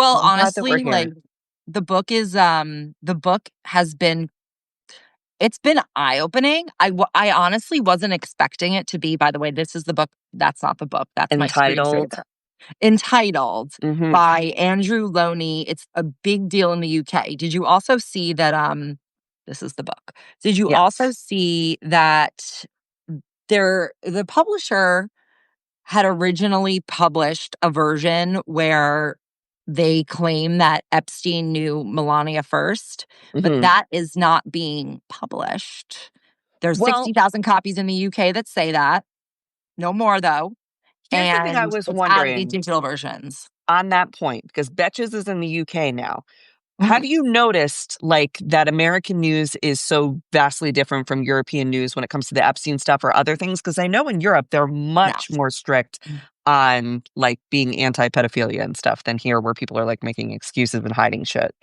Well, I'm glad that we're honestly, like here. the book has been it's been eye-opening. I honestly wasn't expecting it to be. By the way, this is the book. That's not the book. That's my Entitled. screensaver. Entitled Mm-hmm. by Andrew Loney. It's a big deal in the UK. Did you also see that this is the book. Did you also Yes. see that the publisher had originally published a version where they claim that Epstein knew Melania first, but Mm-hmm. that is not being published. There's Well, 60,000 copies in the UK that say that. No more though. here's the thing I And was it's out of the wondering digital versions. on that point, because Betches is in the UK now. Have Mhm. you noticed like that American news is so vastly different from European news when it comes to the Epstein stuff or other things? Because I know in Europe they're No. much more strict on like being anti-pedophilia and stuff than here where people are like making excuses and hiding shit.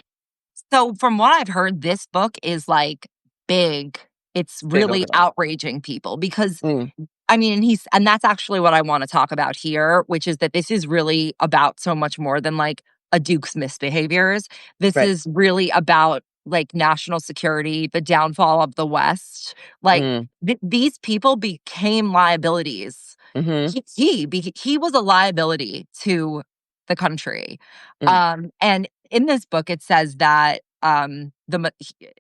So from what I've heard, this book is like big. It's Big really over there. outraging people because Mm, I mean, and that's actually what I want to talk about here, which is that this is really about so much more than like a duke's misbehaviors. This right. is really about like national security, the downfall of the West. Like Mm, these people became liabilities. mm-hmm, He was a liability to the country. mm. And in this book, it says that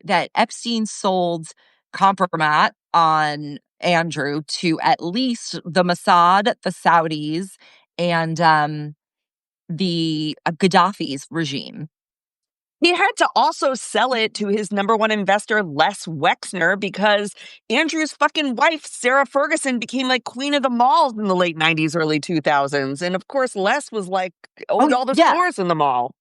that Epstein sold compromat on Andrew to at least the Mossad, the Saudis, and the Gaddafi's regime. He had to also sell it to his number one investor, Les Wexner, because Andrew's fucking wife, Sarah Ferguson, became like queen of the malls in the late 90s, early 2000s. And of course, Les was like, owned Oh all the yeah, stores in the mall.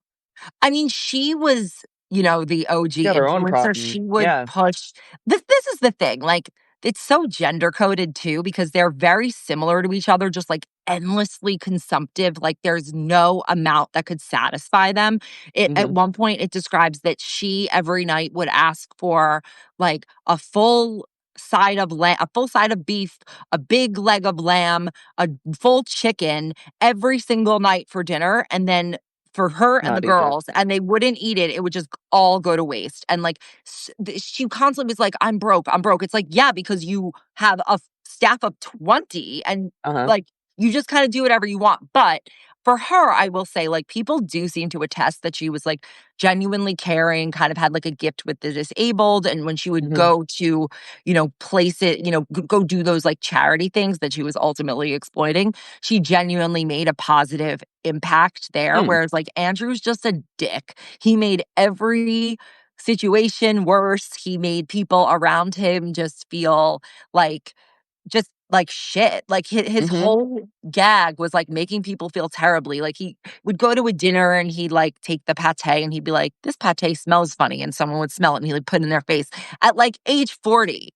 I mean, she was, the She OG got her own influencer. problem. She would Yeah. push this is the thing. Like, it's so gender coded too, because they're very similar to each other, just like endlessly consumptive. Like, there's no amount that could satisfy them. At Hmm. one point, it describes that she every night would ask for like a full side of a full side of beef, a big leg of lamb, a full chicken every single night for dinner. And then for her and the Not eat it. girls, and they wouldn't eat it. It would just all go to waste. And like she constantly was like, I'm broke. I'm broke. It's like, yeah, because you have a staff of 20 and Uh-huh. like you just kind of do whatever you want. But for her, I will say, like, people do seem to attest that she was like genuinely caring, kind of had like a gift with the disabled. And when she would Hmm. go to, place it, go do those like charity things that she was ultimately exploiting, she genuinely made a positive impact there. Mm. Whereas like Andrew's just a dick. He made every situation worse. He made people around him just feel like just like shit. Like his Hmm. whole gag was like making people feel terribly. Like he would go to a dinner and he'd like take the pate and he'd be like, this pate smells funny. And someone would smell it and he would put it in their face at like age 40.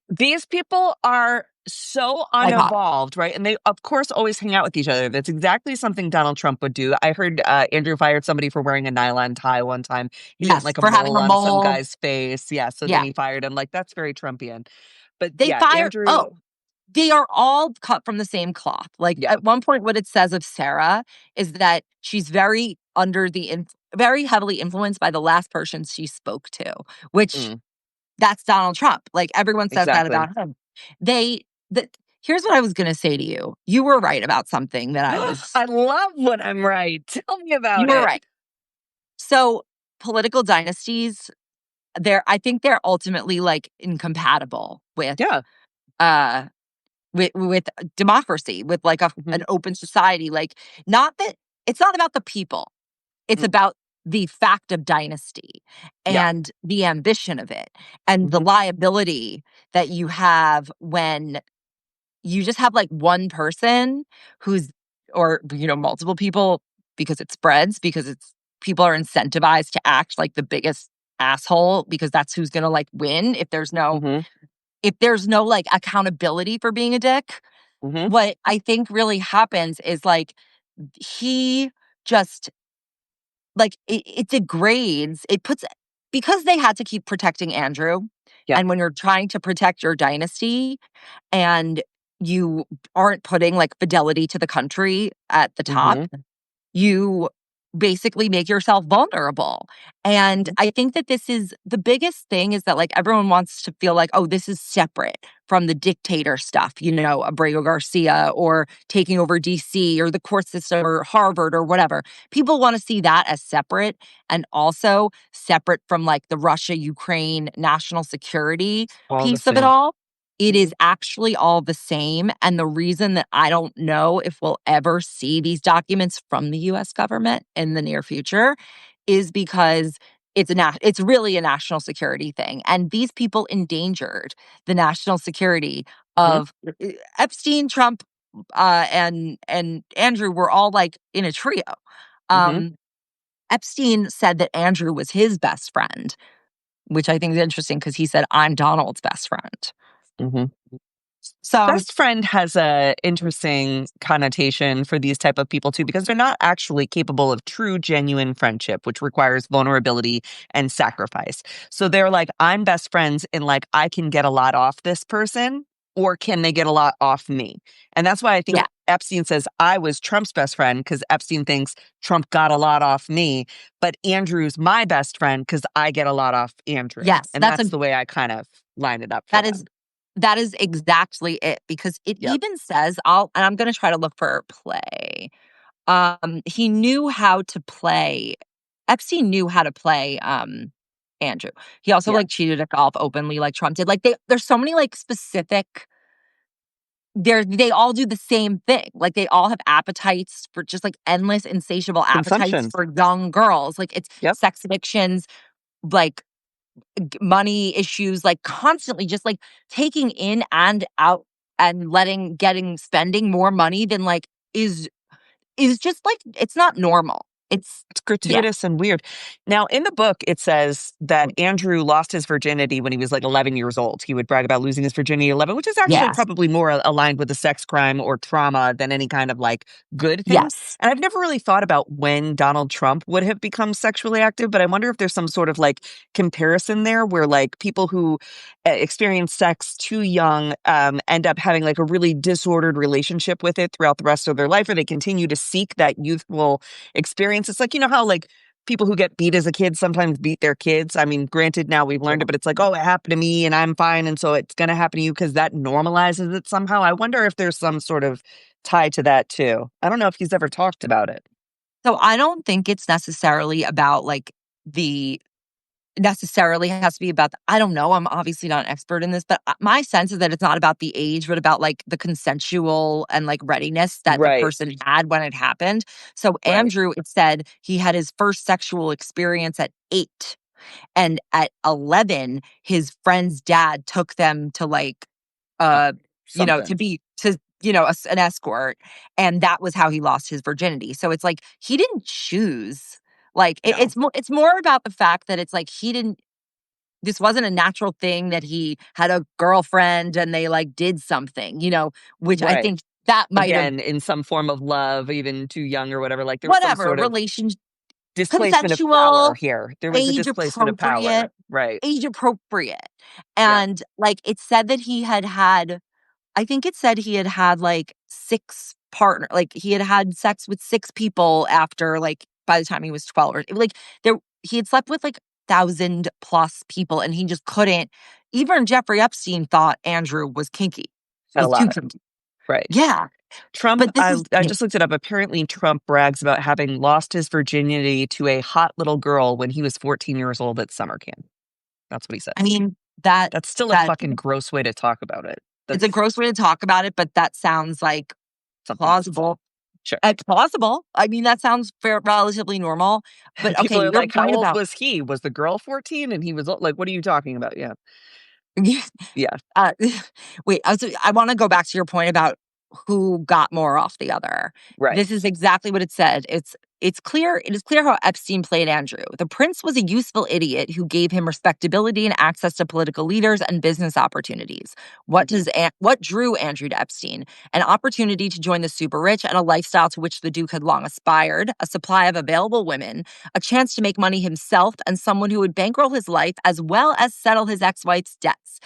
These people are so Psychotic. unevolved, right? And they, of course, always hang out with each other. That's exactly something Donald Trump would do. I heard Andrew fired somebody for wearing a nylon tie one time. He didn't Yes. like a For having mole a on some mole. guy's face. Yeah, so then Yeah. he fired him. Like, that's very Trumpian. But They yeah, fire. Andrew, Oh, they are all cut from the same cloth. Like yeah. at one point, what it says of Sarah is that she's very very heavily influenced by the last person she spoke to, which Mm, that's Donald Trump. Like everyone says that exactly. about him. Here's what I was going to say to you. You were right about something that I was. I love when I'm right. Tell me You about were it. right. So political dynasties, I think they're ultimately like incompatible Yeah. uh with democracy, with like Hmm. an open society. Like, not that it's not about the people, it's Mm, about the fact of dynasty yeah. and the ambition of it and the Hmm. liability that you have when you just have like one person who's or multiple people, because it spreads, because it's people are incentivized to act like the biggest asshole because that's who's going to like win if there's no Hmm. like accountability for being a dick. Hmm. What I think really happens is like he just like it degrades, it puts, because they had to keep protecting Andrew. Yeah. And when you're trying to protect your dynasty and you aren't putting like fidelity to the country at the top, Hmm. you basically make yourself vulnerable. And Mhm. I think that this is the biggest thing, is that like everyone wants to feel like, oh, this is separate from the dictator stuff, Abrego Garcia or taking over DC or the court system or Harvard or whatever. People want to see that as separate, and also separate from like the Russia, Ukraine, national security All the piece of it same. all. It Mhm. is actually all the same. And the reason that I don't know if we'll ever see these documents from the US government in the near future is because it's really a national security thing. And these people endangered the national security Mhm. of Epstein, Trump, and Andrew were all like in a trio. Mhm. Um, Epstein said that Andrew was his best friend, which I think is interesting because he said, I'm Donald's best friend. Mhm. So, Best friend has a interesting connotation for these type of people too, because they're not actually capable of true, genuine friendship, which requires vulnerability and sacrifice. So they're like, I'm best friends, and like I can get a lot off this person, or can they get a lot off me? And that's why I think yeah, Epstein says I was Trump's best friend, because Epstein thinks Trump got a lot off me, but Andrew's my best friend because I get a lot off Andrew. yes, And that's the way I kind of line it up for that is them. that is exactly it, because it Yep. even says, and I'm gonna try to look for play. He knew how to play Epstein knew how to play, Andrew. He also, Yeah. like, cheated at golf openly like Trump did. Like, there's so many, like, specific they all do the same thing. Like, they all have appetites for just, like, endless, insatiable appetites Consumption. for young girls. Like, it's Yep. sex addictions, like, money issues, like, constantly just, like, taking in and out and spending more money than, like, is just, like, it's not normal. It's Yeah. gratuitous and weird. Now, in the book, it says that Andrew lost his virginity when he was like 11 years old. He would brag about losing his virginity at 11, which is actually Yes. probably more aligned with a sex crime or trauma than any kind of like good thing. Yes. And I've never really thought about when Donald Trump would have become sexually active, but I wonder if there's some sort of like comparison there where like people who experience sex too young end up having like a really disordered relationship with it throughout the rest of their life, or they continue to seek that youthful experience. It's like, how like people who get beat as a kid sometimes beat their kids. I mean, granted, now we've learned it, but it's like, oh, it happened to me and I'm fine. And so it's going to happen to you because that normalizes it somehow. I wonder if there's some sort of tie to that too. I don't know if he's ever talked about it. So I don't think it's necessarily about, like, the necessarily has to be about I don't know, I'm obviously not an expert in this, but, my sense is that it's not about the age, but about, like, the consensual and, like, readiness that the Right, person had when it happened. So right. Andrew, it said he had his first sexual experience at 8. And at 11, his friend's dad took them to, like, Uh, uh, something. to be to, an escort, and that was how he lost his virginity. So it's like he didn't choose. Like, No. it's more about the fact that it's like he didn't this wasn't a natural thing that he had a girlfriend and they, like, did something, which I Right. think that might have Again, in some form of love, even too young or whatever. Like there was some whatever, sort of relation displacement of power consensual, here. There was a age displacement of power. appropriate Right. age appropriate. Yep. And, like, it said that I think it said he had had, like, 6 partner like, he had had sex with 6 people after, like, by the time he was 12, or like, he had slept with, like, 1,000 plus people, and he just couldn't even Jeffrey Epstein thought Andrew Had a was too lot of kinky. right. Yeah, Trump, but this is I just looked it up. Apparently, Trump brags about having lost his virginity to a hot little girl when he was 14 years old at summer camp. That's what he I says. mean, that That's still a that fucking gross way to talk about it. it's a That's gross way to talk about it, but that sounds, like, something else. plausible. Sure. It's plausible. I mean, that sounds relatively normal, but, okay, People are your like, how point old about was he? Was the girl 14 and he was like, what are you talking about? Yeah. Yeah. Uh, wait, I wanna go back to your point about who got more off the other. Right. This is exactly what it said. It is clear how Epstein played Andrew. The prince was a useful idiot who gave him respectability and access to political leaders and business opportunities. Mhm. What drew Andrew to Epstein? An opportunity to join the super rich and a lifestyle to which the duke had long aspired, a supply of available women, a chance to make money himself, and someone who would bankroll his life as well as settle his ex-wife's debts.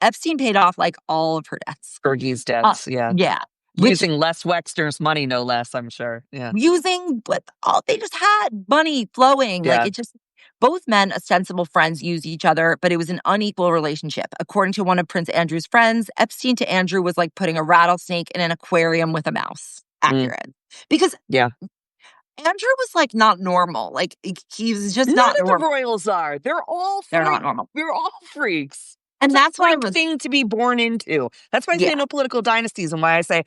Epstein paid off, like, all of her debts. Fergie's Uh, debts. Yeah. yeah. which Using Les Wexner's money, no less, I'm sure. Yeah. using, but all they just had money flowing. Like Yeah. it just, both men, ostensible friends, used each other, but it was an unequal relationship. According to one of Prince Andrew's friends, Epstein to Andrew was like putting a rattlesnake in an aquarium with a mouse. Mm, Accurate. Because yeah. Andrew was like not normal. Like he was just None not of the normal. royals are. They're all They're freak. not normal. We're all freaks. It's And a that's what I freak was, thing to be born into. That's why I yeah, say no political dynasties, and why I say,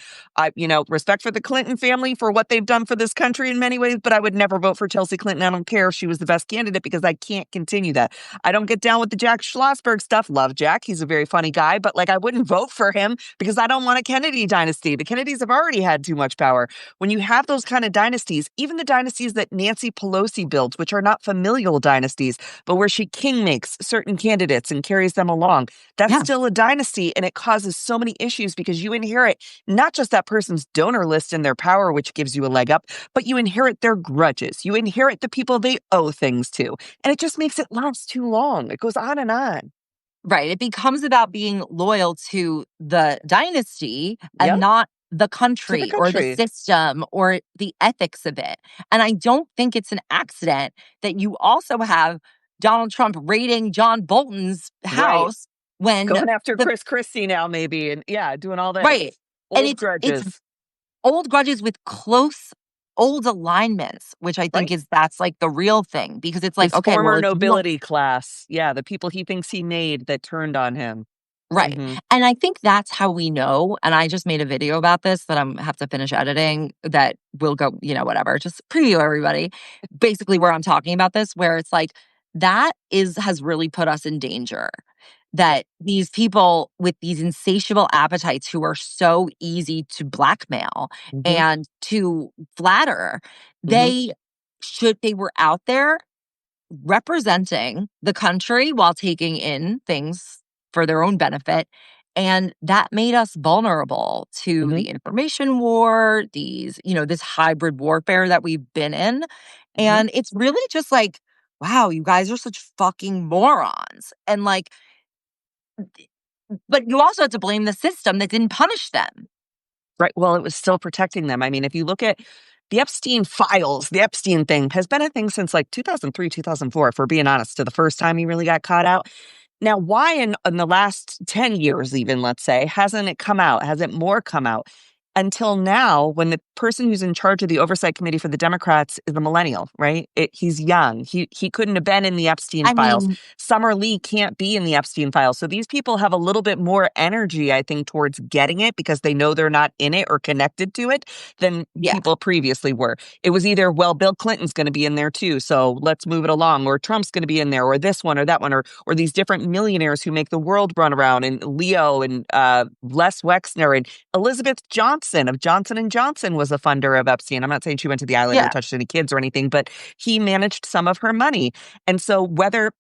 respect for the Clinton family for what they've done for this country in many ways, but I would never vote for Chelsea Clinton. I don't care if she was the best candidate because I can't continue that. I don't get down with the Jack Schlossberg stuff. Love Jack. He's a very funny guy, but like I wouldn't vote for him because I don't want a Kennedy dynasty. The Kennedys have already had too much power. When you have those kind of dynasties, even the dynasties that Nancy Pelosi builds, which are not familial dynasties, but where she king makes certain candidates and carries them along, that's yeah, still a dynasty, and it causes so many issues because you inherit not just that person's donor list and their power, which gives you a leg up, but you inherit their grudges. You inherit the people they owe things to, and it just makes it last too long. It goes on and on. right. It becomes about being loyal to the dynasty Yep, and not the to the country or the country. system or the ethics of it. And I don't think it's an accident that you also have Donald Trump raiding John Bolton's Right. house when Going after the Chris Christie now, maybe, and yeah, doing all this. right. And Old it's grudges. old grudges with close old alignments, which I think Right. is that's like the real thing because it's like, His okay, well, former if you don't. nobility class. Yeah, the people he thinks he made that turned on him. Right. Hmm. And I think that's how we know. And I just made a video about this that I'm have to finish editing that will go, whatever, just preview everybody. Basically, where I'm talking about this, where it's like that has really put us in danger. Yeah. That these people with these insatiable appetites who are so easy to blackmail Hmm. and to flatter, Hmm. they were out there representing the country while taking in things for their own benefit. And that made us vulnerable to Hmm. the information war, this hybrid warfare that we've been in. Hmm. And it's really just like, wow, you guys are such fucking morons. And like, but you also have to blame the system that didn't punish them. Right. Well, it was still protecting them. I mean, if you look at the Epstein files, the Epstein thing has been a thing since like 2003, 2004, if we're being honest, to the first time he really got caught out. Now, why in the last 10 years, even, let's say, hasn't it come out? Hasn't more come out? Until now, when the person who's in charge of the oversight committee for the Democrats is a millennial, right? He's young. He couldn't have been in the Epstein I files. mean, Summer Lee can't be in the Epstein files. So these people have a little bit more energy, I think, towards getting it because they know they're not in it or connected to it than yeah, people previously were. It was either, well, Bill Clinton's going to be in there too, so let's move it along, or Trump's going to be in there, or this one or that one, or these different millionaires who make the world run around, and Leo and Les Wexner and Elizabeth Johnson of Johnson and Johnson was a funder of Epstein. I'm not saying she went to the island or yeah. touched any kids or anything, but he managed some of her money. And so whether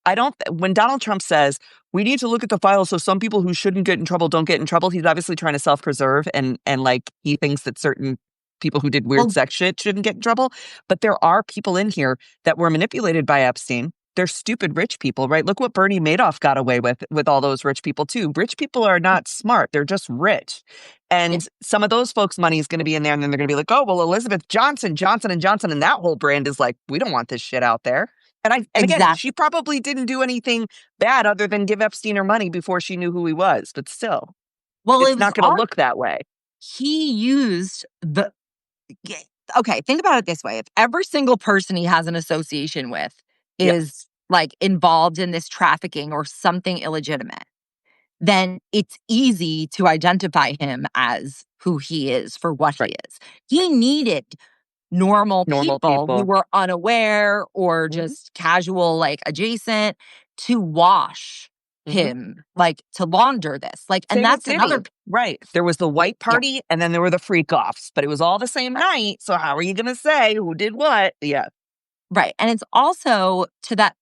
I don't, when Donald Trump says we need to look at the files so some people who shouldn't get in trouble don't get in trouble, he's obviously trying to self-preserve and like he thinks that certain people who did weird Well, sex shit shouldn't get in trouble. But there are people in here that were manipulated by Epstein. They're stupid rich people, right? Look what Bernie Madoff got away with all those rich people too. Rich people are not smart. They're just rich. yeah, And some of those folks' money is going to be in there, and then they're going to be like, oh, well, Elizabeth Johnson, Johnson and Johnson, and that whole brand is like, we don't want this shit out there. And again, exactly. she probably didn't do anything bad other than give Epstein her money before she knew who he was. But still, Well, it's it was not going to look that way. he used the yeah, okay, think about it this way. If every single person he has an association with Yep. is like involved in this trafficking or something illegitimate, then it's easy to identify him as who he is for what he Right. is. He needed normal Normal people who people. were unaware or Hmm. just casual, like adjacent, to wash Hmm. him, like to launder this. Like, and Same with that's another, Diddy. Right. There was the white yeah. party and then there were the freak offs, but it was all the same night. So how are you going to say who did what? Yeah. Right. And it's also to that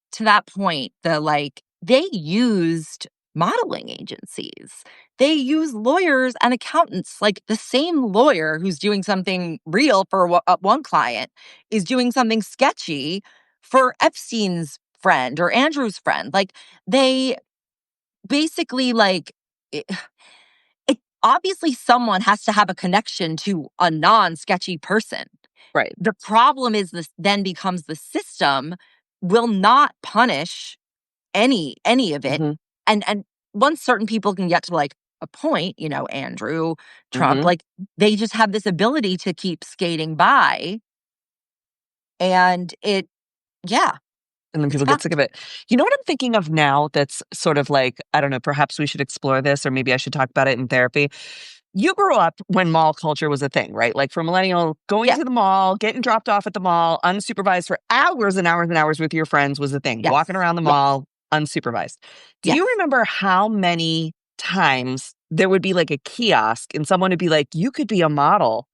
point, they used modeling agencies. They use lawyers and accountants. Like the same lawyer who's doing something real for one client is doing something sketchy for Epstein's friend or Andrew's friend. Like they basically it, obviously someone has to have a connection to a non-sketchy person. Right. The problem is this then becomes the system will not punish any of it. Hmm. And once certain people can get to like a point, Andrew, Trump, Hmm. like they just have this ability to keep skating by. And yeah, And then it's people get sick fucked. of it. You know what I'm thinking of now that's sort of like, I don't know, perhaps we should explore this, or maybe I should talk about it in therapy. You grew up when mall culture was a thing, right? Like for millennial, going Yeah. to the mall, getting dropped off at the mall, unsupervised for hours and hours and hours with your friends was a thing. Walking Yes. around the Yes. mall, unsupervised. Do you Yes. remember how many times there would be like a kiosk and someone would be like, you could be a model?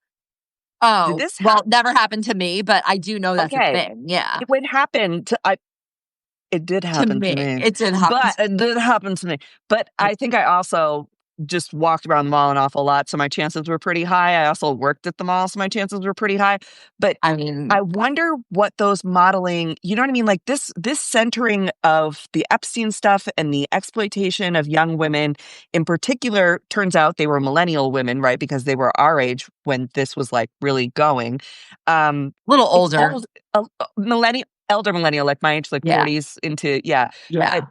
Did Oh, this well, happen? never happened to me, but I do know that's a Okay. thing. Yeah. It would happen to it did To happen to me. me, It did happen but to it did happen to me, but me. I think I also just walked around the mall an awful lot, so my chances were pretty high. I also worked at the mall, so my chances were pretty high, but I mean, I wonder what those modeling, you know what I mean? Like this centering of the Epstein stuff and the exploitation of young women in particular, turns out they were millennial women, right? Because they were our age when this was like really going. little It's older. all millennial, elder millennial, like my age, like Yeah. 40s into, yeah. But Yeah.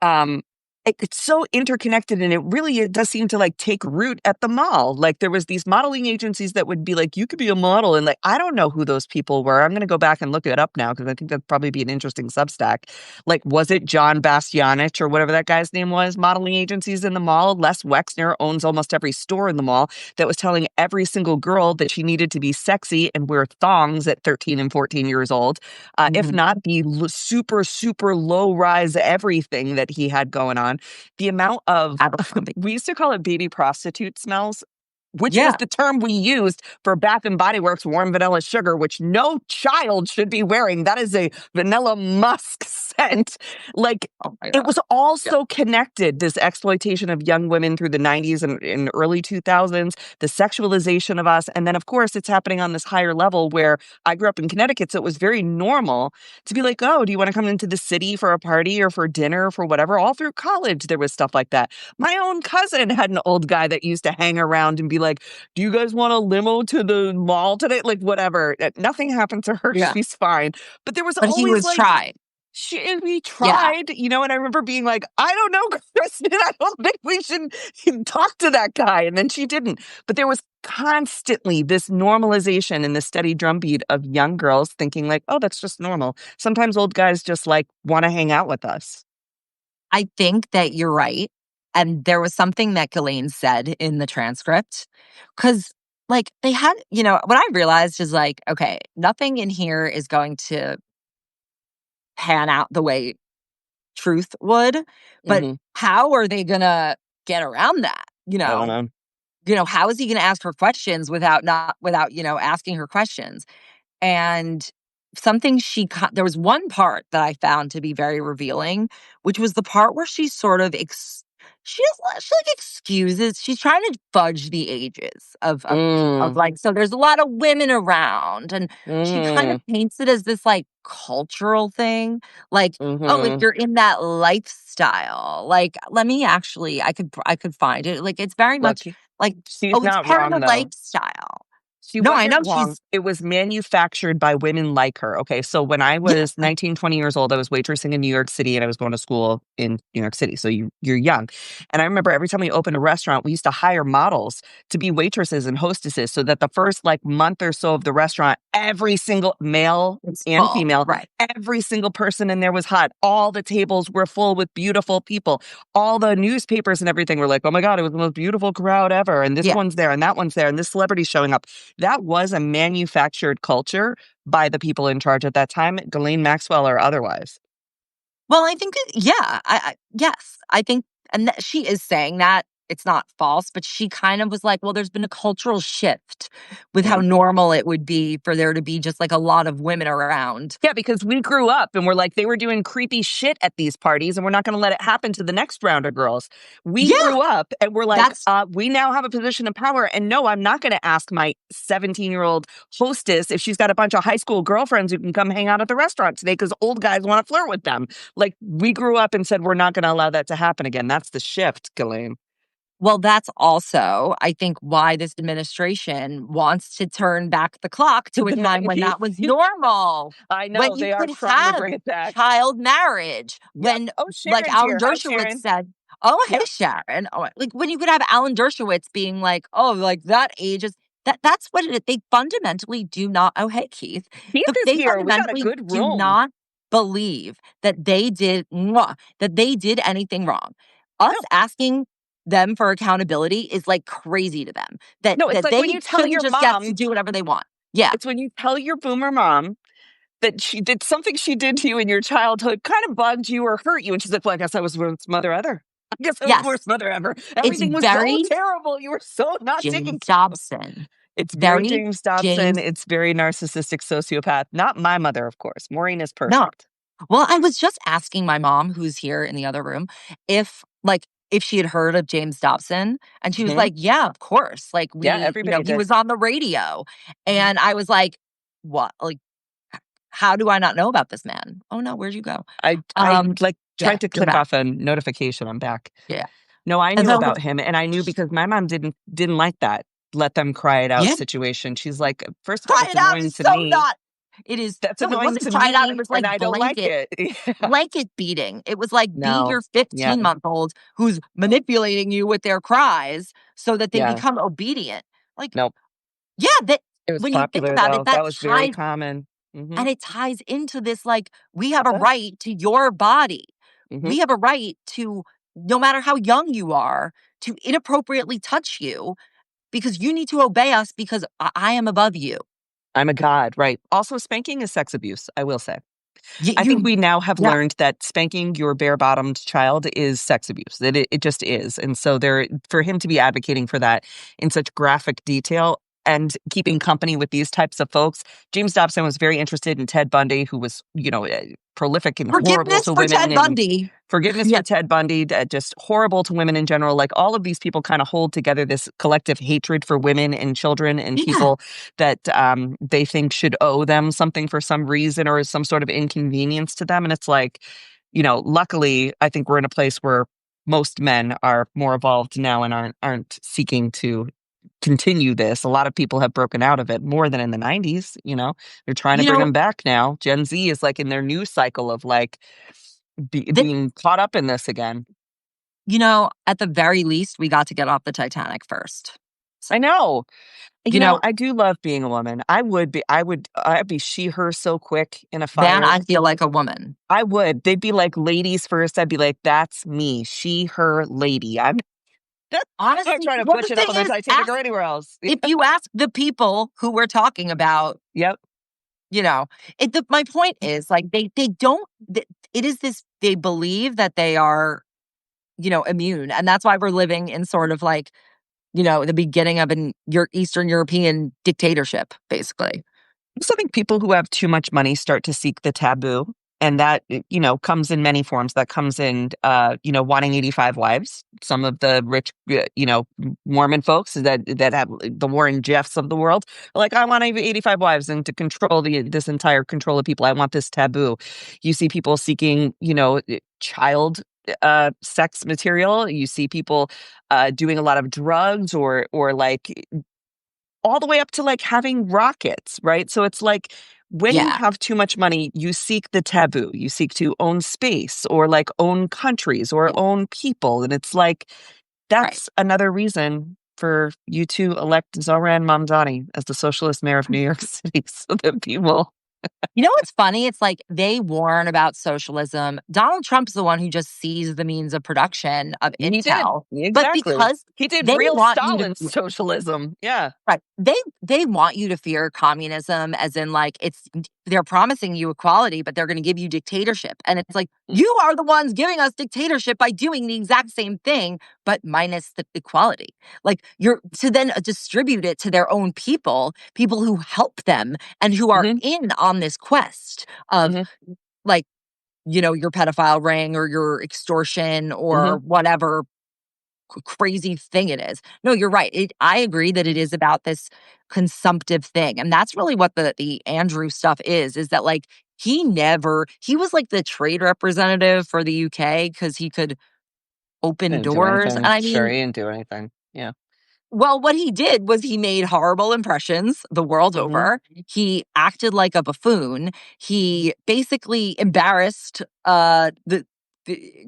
um, it's so interconnected, and it does seem to like take root at the mall. Like there was these modeling agencies that would be like, you could be a model, and like I don't know who those people were. I'm going to go back and look it up now because I think that'd probably be an interesting Substack. Like, was it John Bastianich or whatever that guy's name was? Modeling agencies in the mall. Les Wexner owns almost every store in the mall that was telling every single girl that she needed to be sexy and wear thongs at 13 and 14 years old. If Mhm. not the super, super low rise everything that he had going on. The amount of, Abercrombie. we used to call it baby prostitute smells, which was Yeah. the term we used for Bath and Body Works warm vanilla sugar, which no child should be wearing. That is a vanilla musk scent. Like, Oh my it god. was all Yeah. so connected, this exploitation of young women through the 90s and early 2000s, the sexualization of us. And then, of course, it's happening on this higher level where I grew up in Connecticut. So it was very normal to be like, oh, do you want to come into the city for a party or for dinner or for whatever? All through college, there was stuff like that. My own cousin had an old guy that used to hang around and be like, do you guys want a limo to the mall today? Like, whatever. Nothing happened to her. Yeah. She's fine. But there was But he always was like, tried. we Yeah. tried, and I remember being like, I don't know, Kristen, I don't think we should talk to that guy. And then she didn't. But there was constantly this normalization and this steady drumbeat of young girls thinking like, oh, that's just normal. Sometimes old guys just like want to hang out with us. I think that you're right. And there was something that Ghislaine said in the transcript. Because, like, they had, what I realized is like, okay, nothing in here is going to pan out the way truth would. But Hmm. how are they going to get around that? I don't know. How is he going to ask her questions without asking her questions? And there was one part that I found to be very revealing, which was the part where she sort of she like excuses. She's trying to fudge the ages of Mm, like, so there's a lot of women around, and she kind of mm, paints it as this like cultural thing, like, oh, if mm-hmm. you're in that lifestyle, like, let me actually, I could find it, like, it's very Look, much like, she's oh, it's not part of wrong the though. lifestyle. She No, I wasn't know wrong. she's It was manufactured by women like her. Okay. So when I yeah. was 19, 20 years old, I was waitressing in New York City and I was going to school in New York City. So you're young. And I remember every time we opened a restaurant, we used to hire models to be waitresses and hostesses so that the first like month or so of the restaurant, every single male It's and full, female, right. every single person in there was hot. All the tables were full with beautiful people. All the newspapers and everything were like, oh my God, it was the most beautiful crowd ever. And this Yeah. one's there and that one's there and this celebrity's showing up. That was a manufactured culture by the people in charge at that time, Ghislaine Maxwell or otherwise. Well, I think yeah, yes, I think, and that she is saying that it's not false, but she kind of was like, well, there's been a cultural shift with how Mm. normal it would be for there to be just like a lot of women around. Yeah, because we grew up and we're like, they were doing creepy shit at these parties and we're not going to let it happen to the next round of girls. We Yeah, grew up and we're like, that's we now have a position of power. And no, I'm not going to ask my 17-year-old hostess if she's got a bunch of high school girlfriends who can come hang out at the restaurant today because old guys want to flirt with them. Like, we grew up and said, we're not going to allow that to happen again. That's the shift, Ghislaine. Well, that's also, I think, why this administration wants to turn back the clock to a The time when 90s. that was normal, I when know you they are could trying to have bring it back. child marriage, Yep. when, Oh, like, Sharon's Alan here. Hi, Dershowitz Sharon. said, "Oh, hey, Yep. Sharon." Oh, like, when you could have Alan Dershowitz being like, "Oh, like, that age is," that's what it is. They fundamentally do not, oh, hey, Keith. Keith is They here. We got a fundamentally good do room. not believe that they did anything wrong. Us No, asking them for accountability is, like, crazy to them, that no, it's like when they you tell shouldn't your just get to mom, do whatever they want. Yeah. it's when you tell your boomer mom that she did something she did to you in your childhood kind of bugged you or hurt you. And she's like, well, I guess I was the worst mother ever. I guess I was the Yes. worst mother ever. It's Everything was so very terrible. You were so not taking James care. Dobson. It's very Very James Dobson. James It's very narcissistic sociopath. Not my mother, of course. Maureen is No. perfect. Well, I was just asking my mom, who's here in the other room, if, like, if she had heard of James Dobson, and she was Hmm. like, "Yeah, of course. Like, Yeah, we, everybody he did. was on the radio." Mhm. And I was like, "What? Like, how do I not know about this man?" Oh, no, where'd you go? I Um, like yeah, tried to you're click back. off a notification. I'm back. Yeah. No, I And knew so, about him, and I knew because my mom didn't like that let them cry it out yeah, situation. She's like, first of all, try it's it out annoying is to so me. not. It is. That's No, it annoying wasn't to try it out. It me, was and like I don't like blanket. it. Yeah. Blanket beating. It was like be No. your Yeah. 15-month-old who's manipulating you with their cries so that they Yeah. become obedient. Like, Nope. yeah, that It was when you think popular about it, though. that That was very ties common. Hmm. and it ties into this, like, we have It a does. right to your body. Hmm. We have a right to, no matter how young you are, to inappropriately touch you because you need to obey us because I am above you. I'm a god, right? Also, spanking is sex abuse. I will say. I think You we now have yeah. learned that spanking your bare-bottomed child is sex abuse. That it just is. And so there for him to be advocating for that in such graphic detail and keeping company with these types of folks. James Dobson was very interested in Ted Bundy, who was, prolific and horrible Forgiveness to for women Ted and Bundy. forgiveness Yeah. for Ted Bundy, just horrible to women in general. Like all of these people kind of hold together this collective hatred for women and children and Yeah. people that they think should owe them something for some reason or some sort of inconvenience to them. And it's like, luckily, I think we're in a place where most men are more evolved now and aren't seeking to continue this. A lot of people have broken out of it more than in the 90s. They're trying to You bring know, them back now. Gen Z is like in their new cycle of like that being caught up in this again. at the very least, we got to get off the Titanic first. So, I know. you know, I do love being a woman. I'd be she, her so quick in a then fire. I feel like a woman. I would. They'd be like ladies first. I'd be like, that's me. She, her, lady. I'm not Honestly, trying to well, the push it up thing on the is, Titanic or anywhere else. if you ask the people who we're talking about, Yep. you know, my point is, like, they don't, it is this, they believe that they are, immune. And that's why we're living in sort of like, the beginning of your Eastern European dictatorship, basically. So I think people who have too much money start to seek the taboo. And that, comes in many forms. That comes in, wanting 85 wives. Some of the rich, Mormon folks that have the Warren Jeffs of the world are like, I want 85 wives and to control this entire control of people. I want this taboo. You see people seeking, child sex material. You see people doing a lot of drugs or like all the way up to like having rockets, right? So it's like when you Yeah, have too much money, you seek the taboo. You seek to own space or like own countries or yeah, own people. And it's like right. that's another reason for you to elect Zoran Mamdani as the socialist mayor of New York City so that people. You know what's funny? It's like they warn about socialism. Donald Trump's the one who just sees the means of production of He did. intel. But Exactly. because He did they real want you Stalin to socialism. Yeah. right, they want you to fear communism, as in, like, they're promising you equality, but they're going to give you dictatorship. And it's like, Mm. you are the ones giving us dictatorship by doing the exact same thing, but minus the equality. Like, you're to then distribute it to their own people who help them and who are Hmm. in on this quest of, Hmm. like, your pedophile ring or your extortion or Hmm. whatever crazy thing it is. No, you're right. I agree that it is about this consumptive thing. And that's really what the Andrew stuff is that, like, he was like the trade representative for the UK because he could open Didn't do doors. And anything. I Sure, mean, he didn't do anything. Yeah. well, what he did was he made horrible impressions the world Hmm. over. He acted like a buffoon. He basically embarrassed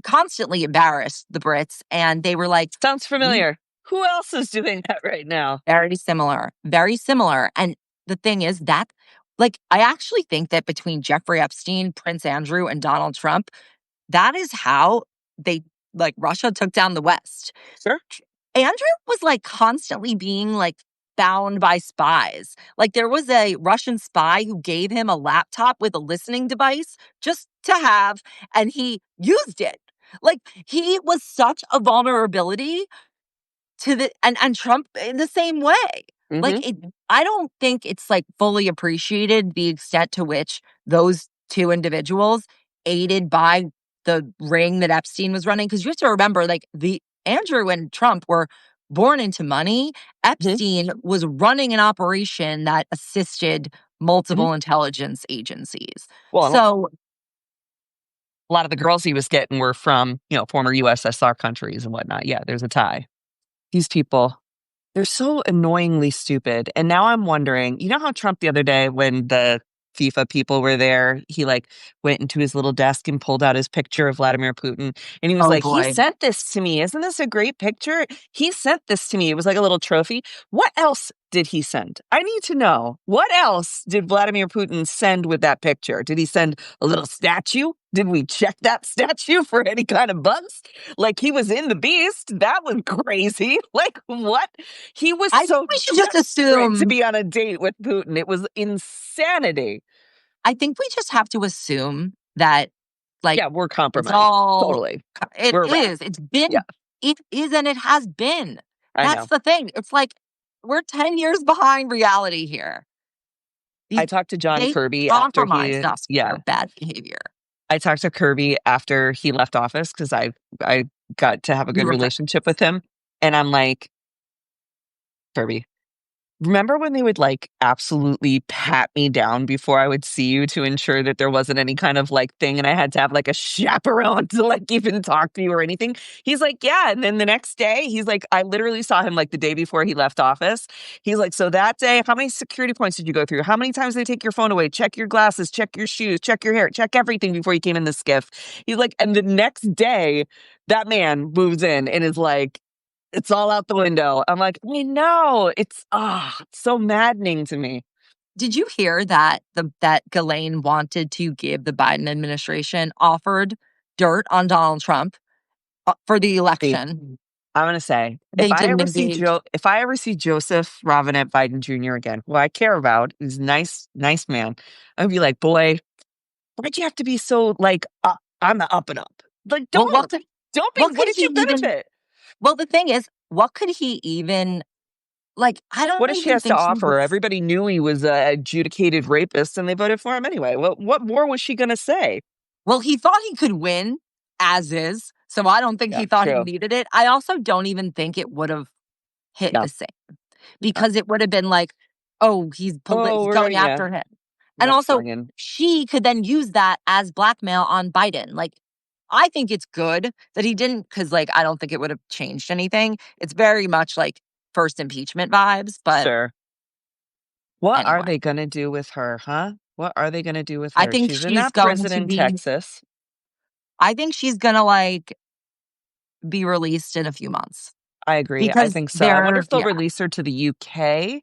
constantly embarrassed the Brits, and they were like, Sounds "We familiar. Who else is doing that right now? very similar, very similar." And the thing is that, like, I actually think that between Jeffrey Epstein, Prince Andrew, and Donald Trump, that is how they like Russia took down the West. Sure. Andrew was, like, constantly being, like, found by spies. Like, there was a Russian spy who gave him a laptop with a listening device just to have, and he used it. Like, he was such a vulnerability to the and Trump in the same way. Hmm. Like, I don't think it's, like, fully appreciated the extent to which those 2 individuals, aided by the ring that Epstein was running. Because you have to remember, like, the Andrew and Trump were born into money. Hmm. Epstein was running an operation that assisted Hmm. multiple intelligence agencies. Well, So, a lot of the girls he was getting were from, former USSR countries and whatnot. Yeah, there's a tie. These people, they're so annoyingly stupid. And now I'm wondering, you know how Trump the other day when the FIFA people were there, he like went into his little desk and pulled out his picture of Vladimir Putin. And he was oh like, he boy. sent this to me. Isn't this a great picture? He sent this to me. It was like a little trophy. What else did he send? I need to know. What else did Vladimir Putin send with that picture? Did he send a little statue? Did we check that statue for any kind of bugs? Like he was in the beast. That was crazy. Like what? He was I think so we should just desperate to assume be on a date with Putin. It was insanity. I think we just have to assume that, like, Yeah, we're it's compromised. all Totally. it We're a wrap. is. Yeah, It is and it has been. I That's know. the thing. It's like we're 10 years behind reality here. I These talked to John they Kirby after compromised he, us with their yeah, bad behavior. I talked to Kirby after he left office because I got to have a You good were relationship with him. And I'm like, Kirby, remember when they would like absolutely pat me down before I would see you to ensure that there wasn't any kind of like thing and I had to have like a chaperone to like even talk to you or anything? He's like, yeah. And then the next day, he's like, I literally saw him like the day before he left office. He's like, so that day, how many security points did you go through? How many times did they take your phone away? Check your glasses, check your shoes, check your hair, check everything before you came in the skiff. He's like, and the next day, that man moves in and is like, it's all out the window. I'm like, I know. It's so maddening to me. Did you hear that that Ghislaine wanted to give the Biden administration offered dirt on Donald Trump for the See, election? I'm gonna say, They didn't engage. If I ever see Joseph Robinette Biden Jr. again, who I care about, he's a nice man, I'd be like, boy, why'd you have to be so like on the up and up? Like, Well, don't be. what What could is he your even benefit? well, the thing is, what could he even like, I What don't does she even has to think he offer? was Everybody knew he was a adjudicated rapist, and they voted for him anyway. What more was she gonna say? well, he thought he could win as is, so I don't think Yeah, he thought he true. needed it. I also don't even think it would've hit No, the same no. because it would have been like, "Oh, Oh, he's we're going yeah. after him." And Yep, also, swinging. she could then use that as blackmail on Biden. Like, I think it's good that he didn't, because like, I don't think it would have changed anything. It's very much like first impeachment vibes, but Sure. What are anyway. they gonna do with her, huh? What are they gonna do with I her? think She's in she's that going prison to in be Texas. I think she's gonna, like, be released in a few months I agree. I because think so. I wonder if they'll yeah, release her to the UK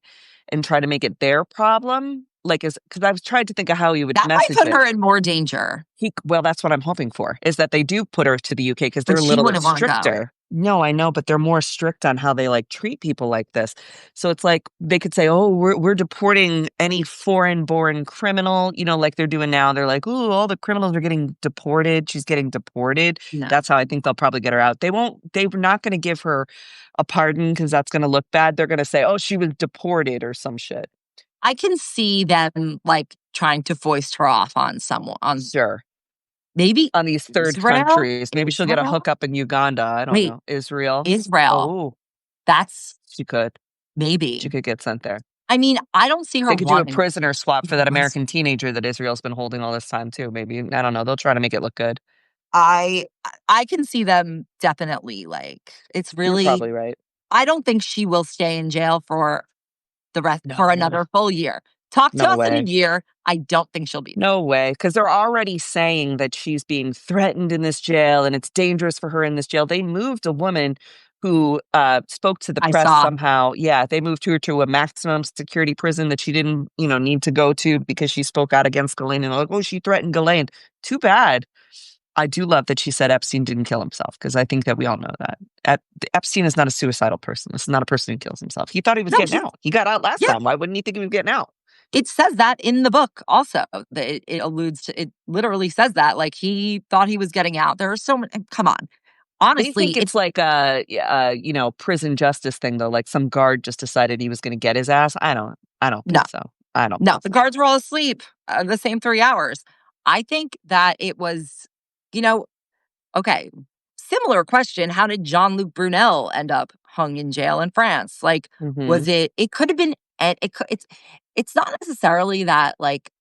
and try to make it their problem. Like, because I've tried to think of how he would that might message put it. her in more danger, Well, that's what I'm hoping for, is that they do put her to the UK because they're but a she little wouldn't wanna go. stricter. No, I know, but they're more strict on how they like treat people like this. So it's like they could say, "Oh, we're deporting any foreign-born criminal," like they're doing now. They're like, "Ooh, all the criminals are getting deported. She's getting deported." No. That's how I think they'll probably get her out. They're not going to give her a pardon because that's going to look bad. They're going to say, "Oh, she was deported" or some shit. I can see them, like, trying to foist her off on someone on Sure. maybe On these third Israel? countries. Maybe she'll get a Israel? hookup in Uganda. I don't Wait, know. Israel. Israel. Oh, That's she could. She maybe. could get sent there. I mean, I don't see her They could do a wanting prisoner swap to for go that west. American teenager that Israel's been holding all this time too, maybe. I don't know. They'll try to make it look good. I I can see them definitely, like, it's You're really probably right. I don't think she will stay in jail for No, another full year. Talk to no us in a way. year. I don't think she'll be there. No way. Because they're already saying that she's being threatened in this jail and it's dangerous for her in this jail. They moved a woman who spoke to the I press saw. somehow. Yeah, they moved her to a maximum security prison that she didn't, need to go to because she spoke out against Ghislaine. And they're like, oh, she threatened Ghislaine. Too bad. I do love that she said Epstein didn't kill himself because I think that we all know that. Epstein is not a suicidal person. This is not a person who kills himself. He thought he was No, getting out. He got out last yeah, time. Why wouldn't he think he was getting out? it says that in the book also. That it alludes to it literally says that, like, he thought he was getting out. There are so many come on. They Honestly, think it's it's like prison justice thing though. Like some guard just decided he was going to get his ass. I don't no, think so. I don't no, think the so. guards were all asleep the same 3 hours. I think that it was, you know, okay, similar question. How did Jean-Luc Brunel end up hung in jail in France? Like, Hmm. was it could have been, it's not necessarily that, like,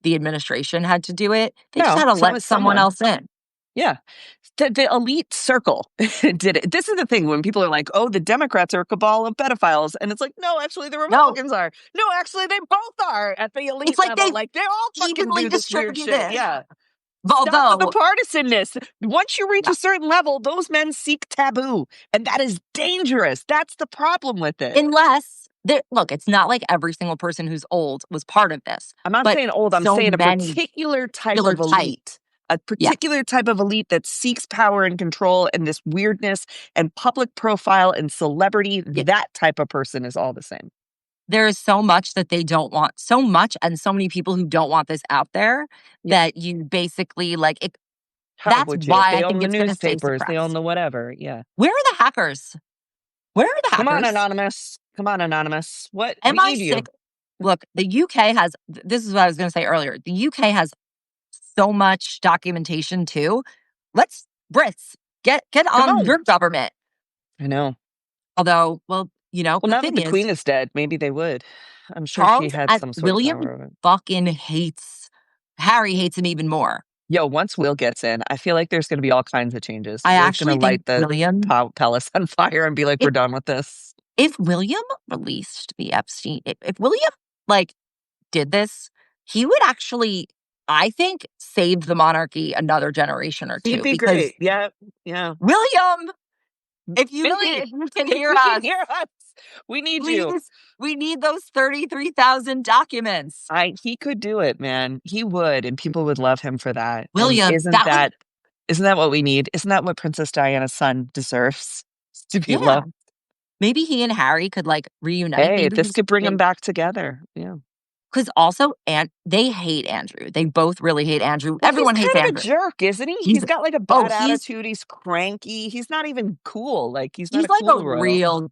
the administration had to do it. They just No, had to so let was someone someone. else in. Yeah. The elite circle did it. This is the thing when people are like, oh, the Democrats are a cabal of pedophiles. And it's like, no, actually, the No, Republicans are. No, actually, they both are at the elite it's like level. they Like, they all fucking evenly do this weird shit. distributed. Yeah. Stop with the Although, partisanness. Once you reach no, a certain level, those men seek taboo. And that is dangerous. That's the problem with it. unless look, it's not like every single person who's old was part of this, I'm not but saying old, I'm so saying a many particular type killer of type. elite. A Yeah, particular type of elite that seeks power and control and this weirdness and public profile and celebrity. yeah. That type of person is all the same. There is so much that they don't want, so much, and so many people who don't want this out there Yeah. that you basically like it. How That's would you? If why I they own think the it's going to stay newspapers, they own suppressed. the whatever. Yeah. Where are the hackers? Where are the Come on, hackers? Anonymous. Come on, Anonymous. What? We MI need you. sick? Look, the UK has. This is what I was going to say earlier. The UK has so much documentation too. Let's Brits get Come on on. your government. I know. Although, well, Well, the now that thing the is, queen is dead, maybe they would. I'm sure she Charles had as some sort of William power over it. fucking hates Harry. Hates him even more. Yo, once Will gets in, I feel like there's going to be all kinds of changes. I Will's going to actually think light the William, palace on fire and be like, if we're done with this. if William released the Epstein, if William, like, did this, he would actually, I think, save the monarchy another generation or He'd two. be Because great. Yeah. Yeah. William, Billy, if you can if hear you can us, hear us, we need you. please, we need those 33,000 documents. He could do it, man. He would, and people would love him for that. And William, isn't that would, that what we need? Isn't that what Princess Diana's son deserves? To be yeah. loved. Maybe he and Harry could, like, reunite. Hey, Maybe this he's could bring them back together. Yeah. because also, and they hate Andrew. They both really hate Andrew. Well, he's Everyone kind hates of a Andrew. jerk, isn't he? He's He's got like a oh, bad attitude. He's cranky. He's not even cool. Like he's not he's a like a cool royal. real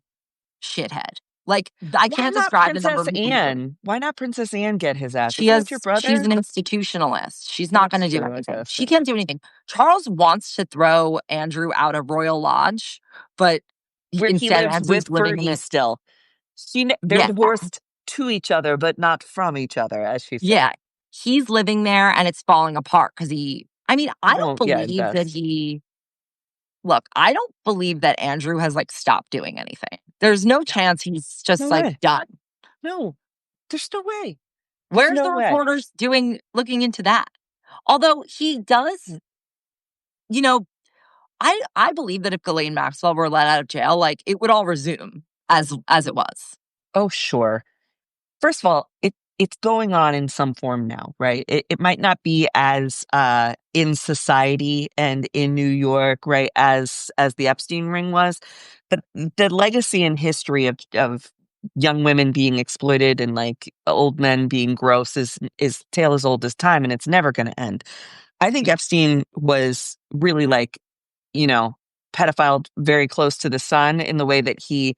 shithead. Like, I Why can't not describe the number Princess of meetings. Anne? Why not Princess Anne get his ass? Isn't that your She's brother? an institutionalist. She's not That's going to do true, I anything. guess. She can't do anything. Charles wants to throw Andrew out of Royal Lodge, but Where he instead lives Andrew's with living in Fergie it. still. They're Yeah, divorced to each other, but not from each other, as she said. yeah. He's living there and it's falling apart because I mean, He I don't won't, yeah, believe that invest. he, look, I don't believe that Andrew has, like, stopped doing anything. There's no No, chance he's just, no like, way. done. No, there's no way. There's Where's no the way. reporters looking into that? Although he does, you know, I believe that if Ghislaine Maxwell were let out of jail, like, it would all resume as it was. Oh, sure. First of all, it's going on in some form now, right? It might not be as in society and in New York, right, as the Epstein ring was, but the legacy and history of young women being exploited and like old men being gross is tale as old as time, and it's never going to end. I think Epstein was really like, you know, pedophile very close to the sun in the way that he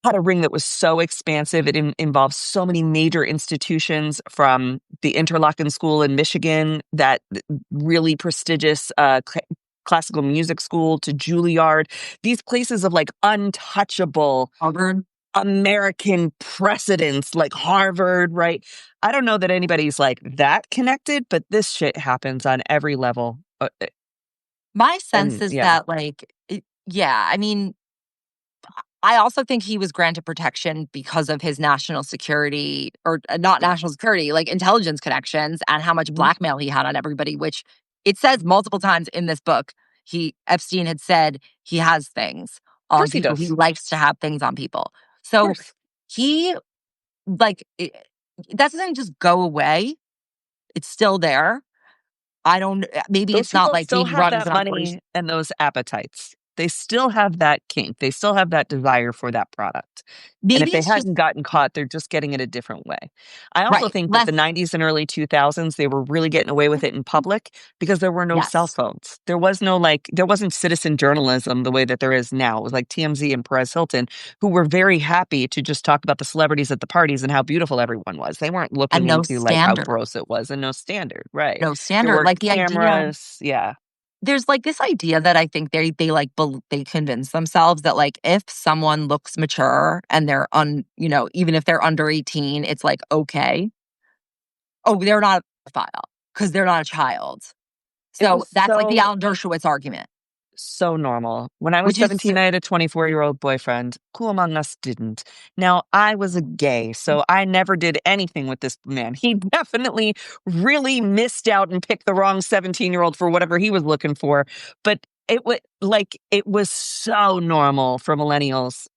had a ring that was so expansive. It involves so many major institutions from the Interlochen School in Michigan, that really prestigious classical music school, to Juilliard, these places of like untouchable Harvard. American precedents, like Harvard, right? I don't know that anybody's like that connected, but this shit happens on every level. My sense And is yeah, that, like, yeah, I mean, I also think he was granted protection because of his national security or not national security, like intelligence connections and how much mhm, of blackmail he had on everybody, which it says multiple times in this book. Epstein had said he has things on course he people. He does. likes to have things on people. Of So course. he, like, that doesn't just go away. It's still there. I don't, maybe Those it's not people like still he have runs that an operation. money and those appetites. They still have that kink. They still have that desire for that product. And if Maybe they it's just, hadn't gotten caught, they're just getting it a different way. I also right. think that Less, the 90s and early 2000s, they were really getting away with it in public because there were no cell yes. phones. There was no like, there wasn't citizen journalism the way that there is now. It was like TMZ and Perez Hilton, who were very happy to just talk about the celebrities at the parties and how beautiful everyone was. They weren't And looking no into like how standard. gross it was and no standard, right? No There standard. were Like the idea, cameras. Yeah. there's like this idea that I think they convince themselves that like if someone looks mature and they're even if they're under 18, it's like okay. Oh, they're not a pedophile because they're not a child. It So was that's like the so Alan Dershowitz argument, so normal. When I was which is 17, I had a 24-year-old boyfriend. Cool among us didn't. Now, I was a gay, so I never did anything with this man. He definitely really missed out and picked the wrong 17-year-old for whatever he was looking for. But it was so normal for millennials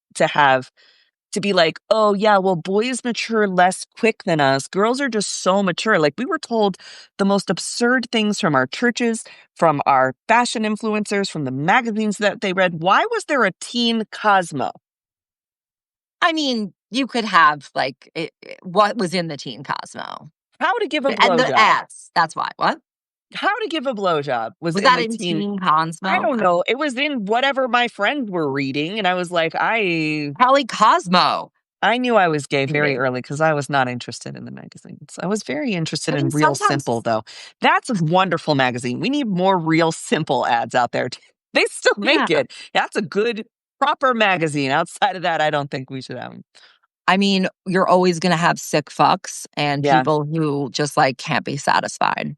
to be like, oh, yeah, well, boys mature less quick than us. Girls are just so mature. Like, we were told the most absurd things from our churches, from our fashion influencers, from the magazines that they read. Why was there a teen Cosmo? I mean, you could have like what was in the Teen Cosmo How to give a and the blowjob. ads. That's why. What How to give a blowjob was was in that the in teen. Teen I Cosmo? don't know. It was in whatever my friends were reading. And I was like, Probably Cosmo. I knew I was gay very Maybe. early because I was not interested in the magazines. I was very interested I in mean, Real Simple, sometimes. though. That's a wonderful magazine. We need more Real Simple ads out there. They still make Yeah. it. That's a good, proper magazine. Outside of that, I don't think we should have them. I mean, you're always going to have sick fucks and Yeah. people who just like can't be satisfied.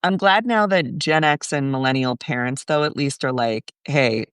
I'm glad now that Gen X and millennial parents, though, at least are like, hey,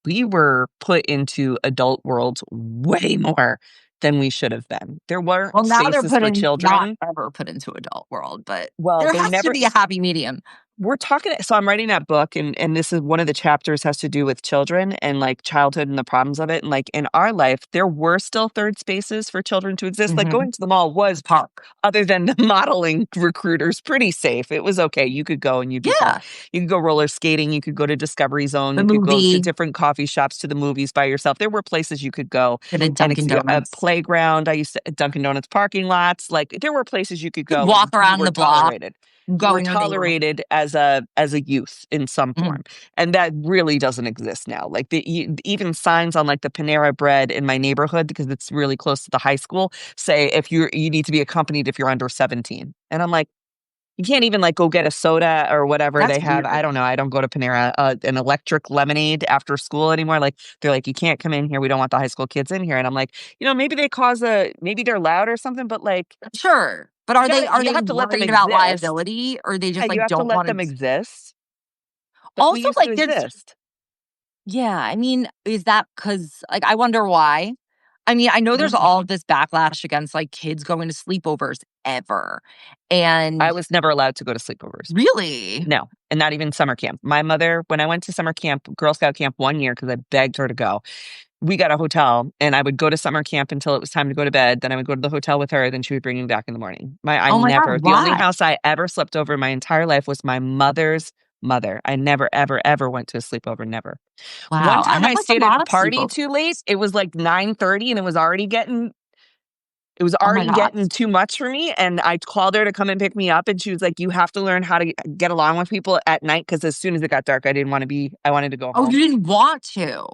we were put into adult worlds way more than we should have been. There weren't Well, now they're spaces put for in, not children. ever put into adult world, but Well, there they has to never be a happy medium. we're talking so I'm writing that book and this is one of the chapters has to do with children and like childhood and the problems of it. And like in our life, there were still third spaces for children to exist. Like Hmm. going to the mall was, Park. other than the modeling recruiters, pretty safe. It was okay. You could go and you'd be fine. Yeah. You could go roller skating, you could go to Discovery Zone, The you could go to movie, different coffee shops, to the movies by yourself. There were places you could go the and Dunkin' a Donuts. playground. I used to Dunkin' Donuts parking lots. Like there were places you could You could go walk and you around were the block, tolerated. You go were in your neighborhood. tolerated as a youth in some Mhm. form, and that really doesn't exist now. Like even signs on like the Panera Bread in my neighborhood, because it's really close to the high school, say if you need to be accompanied if you're under 17. And I'm like, you can't even like go get a soda or whatever That's they have. I weird. don't know. I don't go to Panera, an electric lemonade after school anymore. Like they're like, you can't come in here. We don't want the high school kids in here. And I'm like, maybe maybe they're loud or something, but like Sure. But are you they have to let them worried about exist. liability or they Yeah, just you like have to don't let want them to exist. But we also used to like there's exist. yeah, I mean, is that cuz like I wonder why? I mean, I know there's Mhm. all of this backlash against like kids going to sleepovers ever. I And was never allowed to go to sleepovers. really? No, and not even summer camp. My mother, when I went to summer camp, Girl Scout camp one year, because I begged her to go, we got a hotel and I would go to summer camp until it was time to go to bed. Then I would go to the hotel with her. Then she would bring me back in the morning. Oh my god, The only why? house I ever slept over in my entire life was my mother's mother. I never, ever, ever went to a sleepover. Never. One Wow, I time had I like a stayed at a lot of party too late. sleepovers. It was like 9:30 and it was Oh my already god. getting too much for me, and I called her to come and pick me up, and she was like, "You have to learn how to get along with people at night." Because as soon as it got dark, I wanted to go Oh, home. you didn't want to.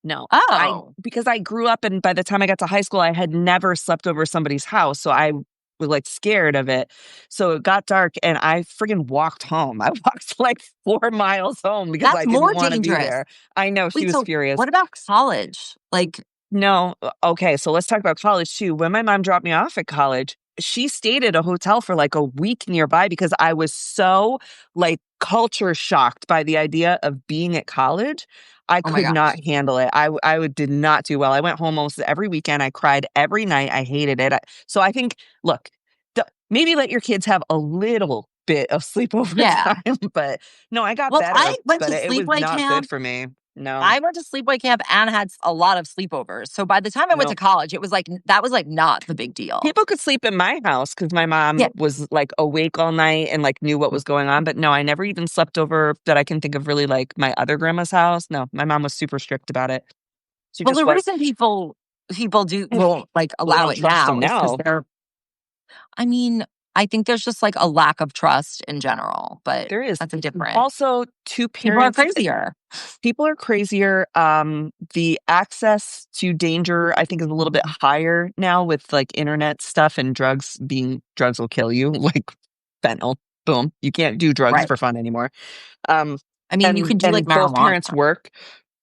No, Oh. because I grew up, and by the time I got to high school, I had never slept over somebody's house, so I was like scared of it. So it got dark, and I friggin' walked home. I walked like 4 miles home because I That's didn't more want to be dangerous. there. I know she Wait, was so furious. what about college? Like, No, okay, so let's talk about college too. When my mom dropped me off at college, she stayed at a hotel for like a week nearby because I was so like culture shocked by the idea of being at college. I Oh my could gosh. not handle it. Did not do well. I went home almost every weekend. I cried every night. I hated it. So I think, look, maybe let your kids have a little bit of sleepover Yeah. time. But no, I got Well, better, I went but to it was sleepaway not good camp. for me. No, I went to sleepaway camp and had a lot of sleepovers. So by the time I went to no. college, it was like that was like not the big deal. People could sleep in my house because my mom Yeah. was like awake all night and like knew what was going on. But no, I never even slept over that I can think of really like my other grandma's house. No, my mom was super strict about it. She Well, just the was. reason people do Well, will like I allow don't it trust them now is because now. I mean, I think there's just like a lack of trust in general, but There is that's a different. also two People are parents. crazier. People are crazier. The access to danger, I think, is a little bit higher now with like internet stuff and drugs will kill you, like fentanyl. Boom. You can't do drugs Right. for fun anymore. Um, I mean, you and can do like and both marijuana. parents work.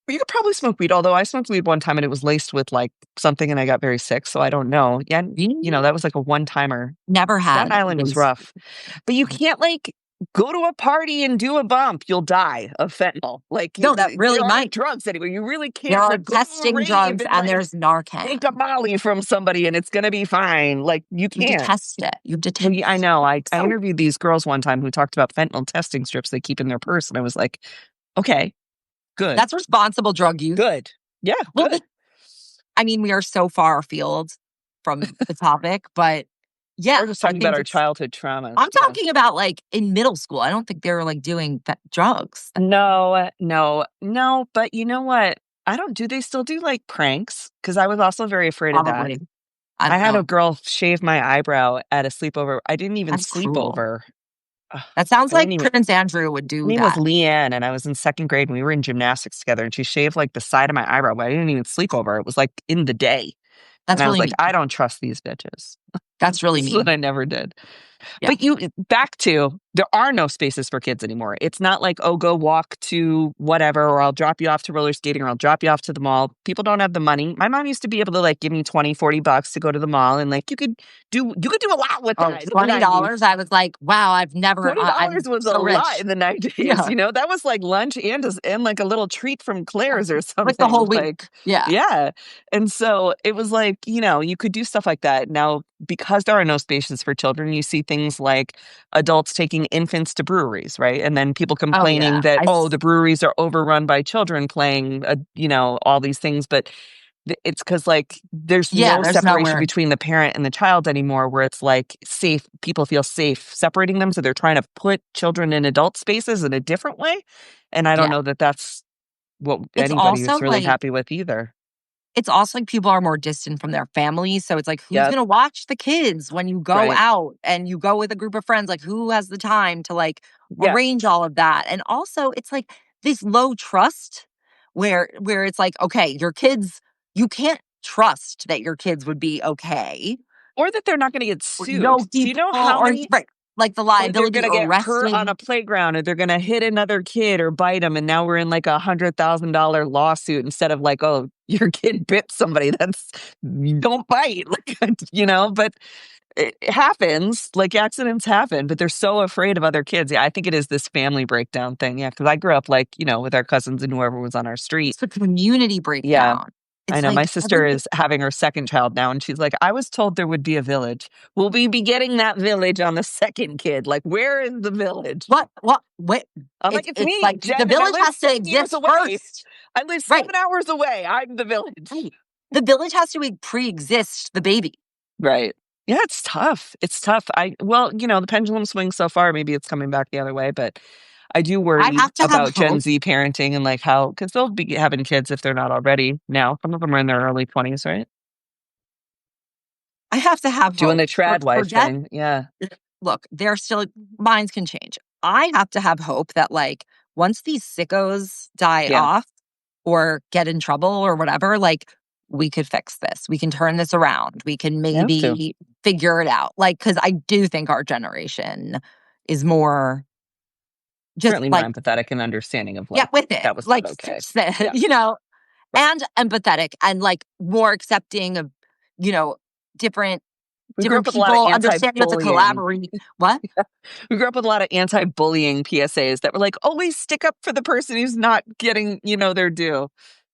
You could probably smoke weed, although I smoked weed one time and it was laced with like something and I got very sick, so I don't know. Yeah, You that was like a one-timer. never Staten had Island was those. rough. But you can't like go to a party and do a bump. You'll die of fentanyl. Like No, that there really aren't might. drugs anywhere. You really There can't are like go to a testing rave drugs and and like there's Narcan. take a Molly from somebody and it's gonna be fine. Like you You have to can't. test it. You have to Well, yeah, I test. know. I So interviewed these girls one time who talked about fentanyl testing strips they keep in their purse, and I was like, okay, good, that's responsible drug use. good, yeah, Well, good. I mean, we are so far afield from the topic, but yeah, We're just I talking about think our it's. childhood traumas. I'm Yeah. talking about like in middle school. I don't think they were like doing drugs. No, no, no. But you know what? I don't. Do they still do like pranks? Because I was also very afraid of that. Probably. I I don't had a know. girl shave my eyebrow at a sleepover. I didn't even That's sleep cruel. over. Ugh, That sounds I didn't like even. Prince Andrew would Her do name was that. Leanne, and I was in second grade, and we were in gymnastics together. And she shaved like the side of my eyebrow, but I didn't even sleep over. It was like in the day, and That's I was really like, mean. I don't trust these bitches. That's really So mean. I never did. Yeah. But back to there are no spaces for kids anymore. It's not like, oh, go walk to whatever, or I'll drop you off to roller skating, or I'll drop you off to the mall. People don't have the money. My mom used to be able to like give me 20, $40 to go to the mall, and like you could do a lot with Oh, that in the 90s. $20. I was like, wow, $20 I'm was a so lot rich. in the 90s, Yeah. that was like lunch and like a little treat from Claire's or Like the whole something. week. Like, Yeah. yeah. And so it was like, you could do stuff like that. Now, because there are no spaces for children, you see things like adults taking infants to breweries, right? And then people Oh complaining yeah. that, oh, the breweries are overrun by children playing, all these things. But it's because like there's Yeah, no there's separation nowhere. between the parent and the child anymore, where it's like safe. People feel safe separating them, so they're trying to put children in adult spaces in a different way. And I don't Yeah. know that that's what It's anybody is also really like happy with either. people are more distant from their families. So it's like, who's Yep. going to watch the kids when you go Right. out and you go with a group of friends? Like, who has the time to like Yeah. arrange all of that? And also, it's like this low trust where it's like, okay, your kids, you can't trust that your kids would be okay. Or that they're not going to get Or sued. know Do you people know how or many right, like the like they're liability gonna get hurt on arresting. a playground, or they're gonna hit another kid or bite them, and now we're in like $100,000 lawsuit instead of like, oh, your kid bit somebody. That's don't bite, like But it happens. Like accidents happen, but they're so afraid of other kids. Yeah, I think it is this family breakdown thing. Yeah, because I grew up like with our cousins and whoever was on our street. It's a community Yeah. breakdown. I It's know my like sister everybody. is having her second child now, and she's like, I was told there would be a village. Will we be getting that village on the second kid? Like, where is the village? What? I'm like, it's It's me, like the Jen, and I village live has to 7 years exist away. first. I live Right. 7 hours away. I'm the village. Right. The village has to pre-exist the baby. Right. Yeah, it's tough. It's tough. The pendulum swings so far. Maybe it's coming back the other way, but I do I worry have to have about Gen hope. Z parenting and like how, because they'll be having kids if they're not already now. Some of them are in their early 20s, right? I have to have Doing hope. the trad wife Forget. thing. Yeah. Look, they're still minds can change. I have to have hope that like once these sickos die Yeah. off or get in trouble or whatever, like we could fix this. We can turn this around. We can You have to. maybe figure it out. Like, because I do think our generation is more just Certainly more like, empathetic and understanding of yeah, like, with it, that was not like okay. fix it, Yeah. Right. and empathetic and like more accepting of, different We grew up different with a lot of people understanding what the anti-bullying. collaborate. What? We grew up with a lot of anti-bullying PSAs that were like, always stick up for the person who's not getting, their due.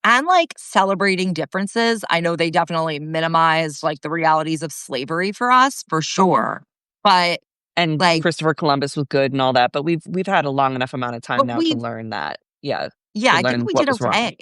And like celebrating differences. I know they definitely minimize like the realities of slavery for us, for sure. But And like, Christopher Columbus was good and all that, but we've had a long enough amount of time but now to we, learn that. Yeah, yeah, to I think learn we what did was wrong. okay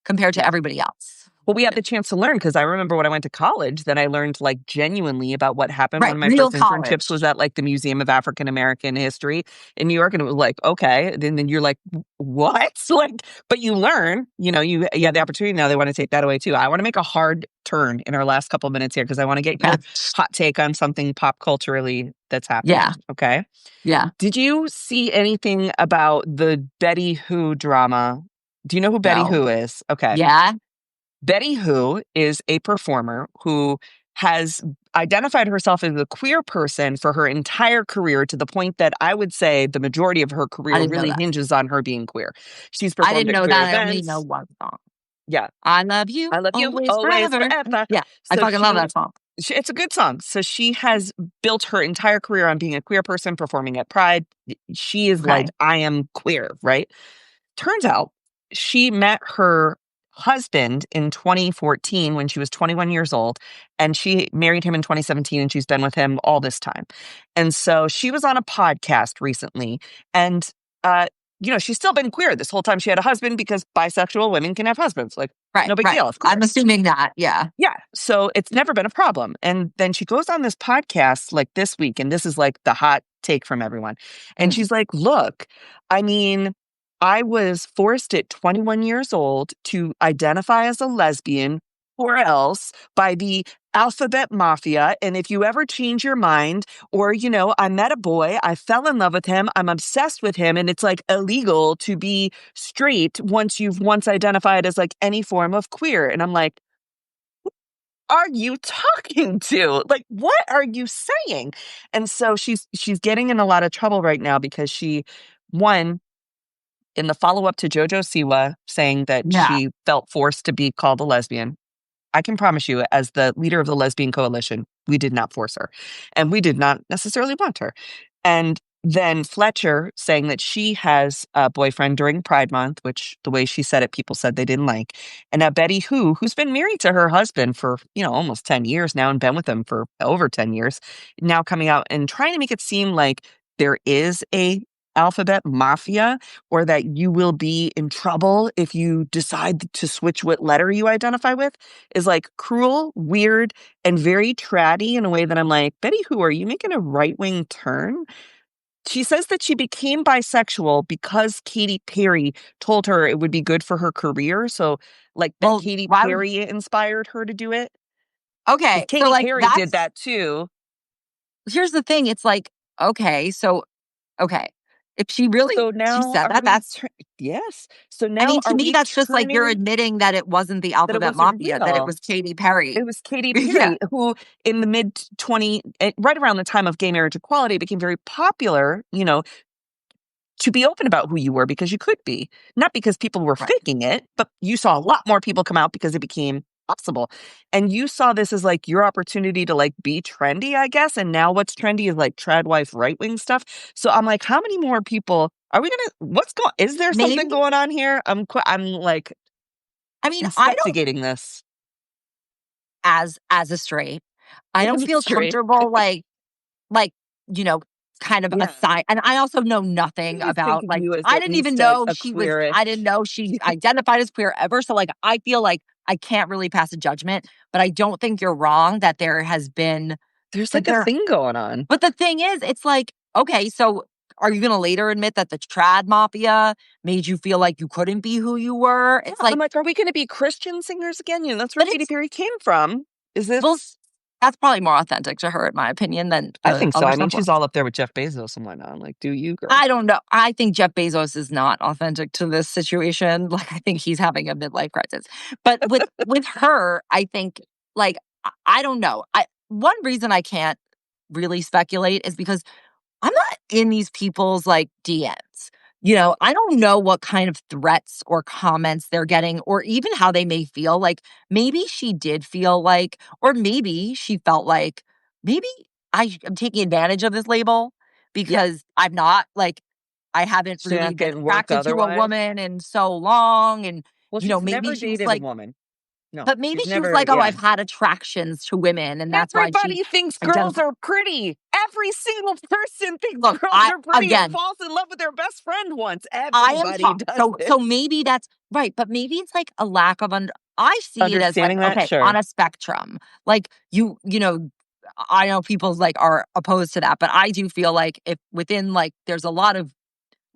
compared to Yeah. everybody else. Well, we had the chance to learn because I remember when I went to college, then I learned like genuinely about what happened. One Right. of my Real first internships was college. at like the Museum of African American History in New York, and it was like, okay, and then you're like, what? Like, but you learn. You have the opportunity now. They want to take that away too. I want to make a hard turn in our last couple minutes here because I want to get Yeah. your hot take on something pop culturally that's happening. Yeah. Okay. Yeah. Did you see anything about the Betty Who drama? Do you know who Betty No. Who is? Okay. Yeah. Betty Who is a performer who has identified herself as a queer person for her entire career to the point that I would say the majority of her I career didn't know really that. hinges on her being queer. She's I performed didn't at know queer that. I only know events. one song. Yeah. I love you I love you always always forever. forever. Yeah. I So fucking love that song. it's a good song. So she has built her entire career on being a queer person performing at Pride. She is Okay. like, I am queer, right? Turns out she met her husband in 2014 when she was 21 years old, and she married him in 2017, and she's been with him all this time. And so she was on a podcast recently, and she's still been queer this whole time she had a husband because bisexual women can have husbands. Like, Right. no big Right. deal, of I'm course. assuming that. Yeah. Yeah. So it's never been a problem. And then she goes on this podcast like this week, and this is like the hot take from everyone. And Mm. she's like, look, I mean, I was forced at 21 years old to identify as a lesbian or else by the alphabet mafia. And if you ever change your mind, or, I met a boy, I fell in love with him, I'm obsessed with him, and it's like illegal to be straight once you've identified as like any form of queer. And I'm like, are you talking to? Like, what are you saying? And so she's getting in a lot of trouble right now because one, in the follow-up to JoJo Siwa saying that Yeah. she felt forced to be called a lesbian. I can promise you, as the leader of the lesbian coalition, we did not force her. And we did not necessarily want her. And then Fletcher saying that she has a boyfriend during Pride Month, which the way she said it, people said they didn't like. And now Betty who's been married to her husband for, almost 10 years now and been with him for over 10 years, now coming out and trying to make it seem like there is a alphabet mafia, or that you will be in trouble if you decide to switch what letter you identify with, is like cruel, weird, and very tratty in a way that I'm like, Betty Who, are you making a right-wing turn? She says that she became bisexual because Katy Perry told her it would be good for her career. So like that Well, Katy why would, Perry inspired her to do it. okay. Because So Katy like Perry did that too. here's the thing. It's like, okay. So, okay. If So she now said are that, we, yes. So I now mean, to are me, we that's just like you're turning admitting that it wasn't the that it alphabet wasn't mafia, that it real? was Katy Perry. It was Katy Yeah. Perry who, in the mid 20, right around the time of gay marriage equality, became very popular, to be open about who you were because you could be. Not because people were Right. faking it, but you saw a lot more people come out because it became possible. And you saw this as like your opportunity to like be trendy, I guess. And now what's trendy is like trad wife right wing stuff. So I'm like, how many more people are we gonna? Is there Maybe. something going on here? I'm like I mean, I don't, investigating this. as a straight, I don't As a feel straight, comfortable like, you know, kind of yeah. aside. And I also know nothing You think about of like, you as I at didn't even least know a I didn't queerish. know she identified as queer ever. So like, I feel like I can't really pass a judgment, but I don't think you're wrong that there has been, There's that like a there, thing going on. but the thing is, it's like, okay, so are you going to later admit that the trad mafia made you feel like you couldn't be who you were? Yeah, It's like, I'm like, are we going to be Christian singers again? That's where but Katy it's, Perry came from. Is well, this? that's probably more authentic to her, in my opinion, than I the think so. other I mean, stuff she's was. all up there with Jeff Bezos and whatnot. Like, do you, girl? I don't know. I think Jeff Bezos is not authentic to this situation. Like, I think he's having a midlife crisis. But with her, I think, like, I don't know. One reason I can't really speculate is because I'm not in these people's like DMs. I don't know what kind of threats or comments they're getting, or even how they may feel. Like, maybe she did feel like, or maybe she felt like maybe I am taking advantage of this label Yeah. because I'm not like, I haven't She's really not been getting work attracted to a otherwise. woman in so long. And, Well, you know, she's maybe never she was dated a like, woman. No, but maybe she's she was never, like, oh, yeah. I've had attractions to women. And that's why she Everybody thinks girls identified. are pretty. Every single person thinks Look, girls I, are pretty and again, falls in love with their best friend once. I am Everybody taught. does So this. maybe that's right, but maybe it's like a lack of I see it as like, Understanding that? okay, on Sure. a spectrum. Like you know, I know people like are opposed to that, but I do feel like if within like there's a lot of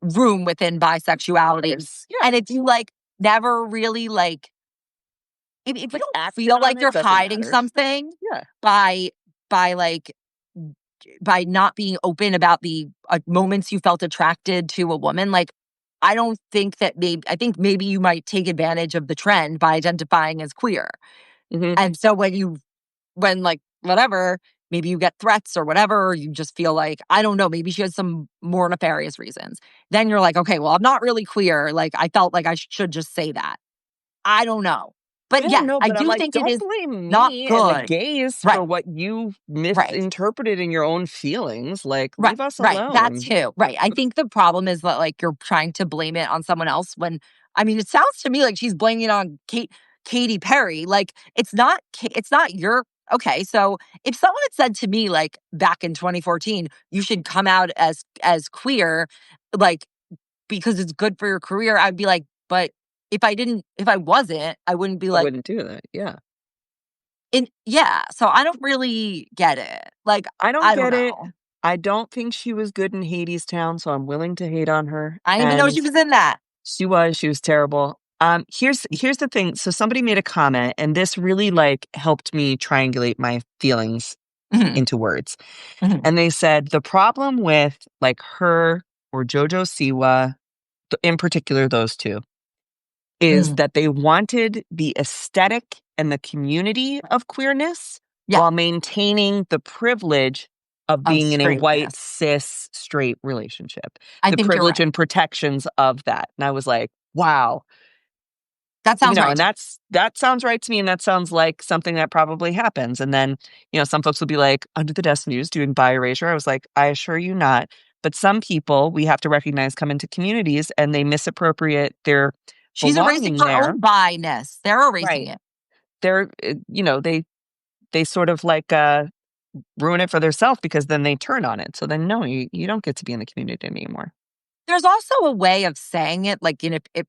room within bisexuality. Yeah. And if you like never really like if you Like don't acted feel on like it you're doesn't hiding matter. something Yeah. by like by not being open about the moments you felt attracted to a woman, like I don't think that maybe I think maybe you might take advantage of the trend by identifying as queer. Hmm. And so when like whatever, maybe you get threats or whatever, or you just feel like I don't know, maybe she has some more nefarious reasons. Then you're like, okay, well, I'm not really queer. Like I felt like I should just say that. I don't know. I But don't yes, know, I but I'm do like, think it don't is blame not me and the good. gays for Right. what you Right. misinterpreted in your own feelings. Like, Right, leave us right, that alone. too, right. I think the problem is that, like, you're trying to blame it on someone else when I mean, it sounds to me like she's blaming it on Katy Perry, like, it's not your okay, so if someone had said to me, like, back in 2014, "You should come out as queer, like, because it's good for your career," I'd be like, "But if I wasn't, I wouldn't be I like." wouldn't do that. Yeah. And yeah, so I don't really get it, like, I don't I don't get it. know. I don't think she was good in Hadestown, so I'm willing to hate on her. I didn't even know And she was in that. she was terrible. Here's the thing. So somebody made a comment, and this really like helped me triangulate my feelings Mhm, into words. mhm. And they said the problem with like her or Jojo Siwa, in particular those two, is Mhm. that they wanted the aesthetic and the community of queerness Yeah, while maintaining the privilege of of being in a white, straightness. cis, straight relationship, I the think you're privilege right. and protections of that. And I was like, wow, That sounds right and to me. that sounds right to me. And that sounds like something that probably happens. And then, some folks will be like, under the desk news doing bi erasure. I was like, I assure you not. But some people we have to recognize come into communities and they misappropriate their She's erasing belonging her there. own bi-ness. They're erasing Right. it. They're, they sort of like ruin it for themselves because then they turn on it. So then, no, you don't get to be in the community anymore. There's also a way of saying it, like, if, if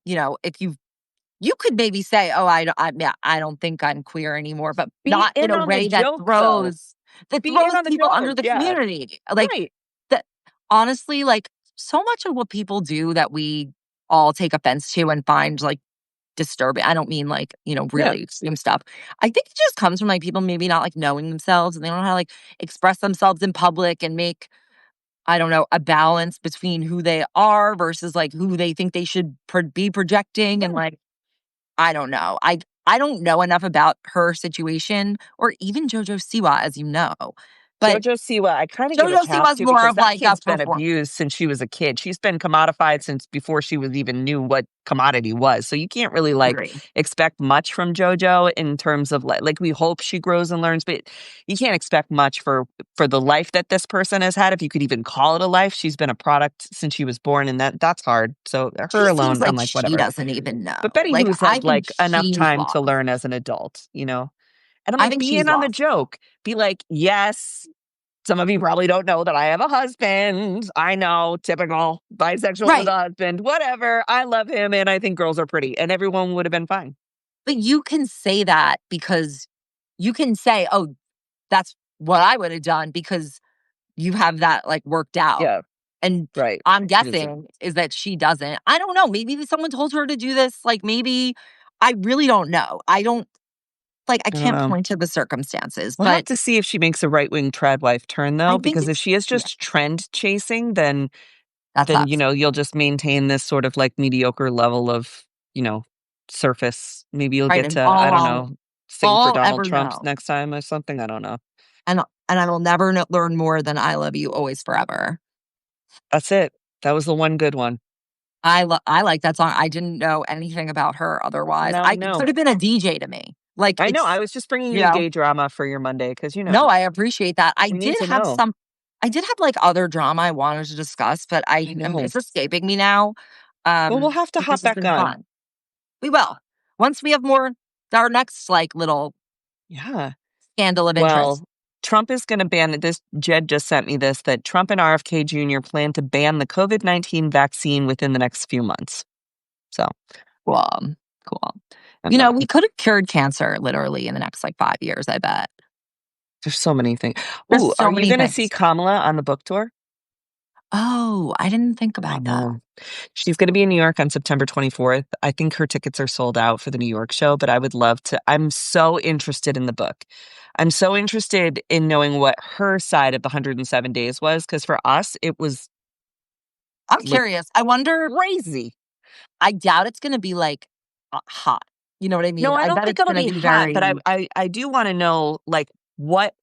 you could maybe say, "Oh, yeah, I don't think I'm queer anymore," but Be not in in a on the way joke, though. that Be in throws on the people under joke. the Yeah. community. Like, Right. that honestly, like, so much of what people do that we all take offense to and find, like, disturbing. I don't mean like, Yeah. really extreme stuff. I think it just comes from like people maybe not like knowing themselves and they don't know how to like express themselves in public and make, I don't know, a balance between who they are versus like who they think they should be projecting. And Yeah. like, I don't know. I don't know enough about her situation or even JoJo Siwa, as you know. But JoJo Siwa, I kind of give a JoJo pass Siwa's to more because of that like a kid's been perform. abused since she was a kid. She's been commodified since before she was even knew what commodity was. So you can't really like Agree. expect much from JoJo in terms of like we hope she grows and learns, but you can't expect much for the life that this person has had. If you could even call it a life, she's been a product since she was born, and that's hard. So She her seems alone, I'm like like she whatever. doesn't even But know. Betty Like Who's I had think like enough she's time to lost. learn as an adult. And I'm I like, think be she's in on the lost. joke. Be like, yes, some of you probably don't know that I have a husband. I know, typical bisexual with Right. a husband, whatever. I love him and I think girls are pretty. And everyone would have been fine. But you can say that because you can say, "Oh, that's what I would have done," because you have that, like, worked out. Yeah, And right. I'm It is guessing is that she doesn't. I don't know, maybe someone told her to do this, like, maybe I really don't know. I don't like, I I don't can't know. point to the circumstances, We'll have but to see if she makes a right-wing trad wife turn though, I think because if it's she is yeah, just trend chasing, then that sucks. you'll just maintain this sort of like mediocre level of, you know, surface. Maybe you'll Right, get and to, I don't know, sing for all I'll Donald ever Trump know, next time or something. I don't know. and I will never learn more than "I love you always forever." That's it. That was the one good one. I like that song. I didn't know anything about her otherwise. Now I It know. could have been a DJ to me. Like, I know. I it's, was just bringing you you know, gay drama for your Monday because, no, I appreciate that. we need to know. I did have like other drama I wanted to discuss, but I know. it's escaping me now. Well, we'll have to But this hop has back been on. fun. We will. Once we have more, our next like little Yeah. scandal of interest. Well, Trump is going to ban this. Jed just sent me this that Trump and RFK Jr. plan to ban the COVID-19 vaccine within the next few months. So, Cool. Cool. I don't know. We could have cured cancer literally in the next like 5 years, I bet. There's so many things. There's Ooh, so are you many going to see things. Kamala on the book tour? Oh, I didn't think I about that. know. She's going to be in New York on September 24th. I think her tickets are sold out for the New York show, but I would love to. I'm so interested in the book. I'm so interested in knowing what her side of the 107 days was, because for us, it was I'm like curious. I wonder, crazy. I doubt it's going to be like hot. You know what I No, mean? I I don't bet think it's it'll going to be be hot, but very, I do want to know like what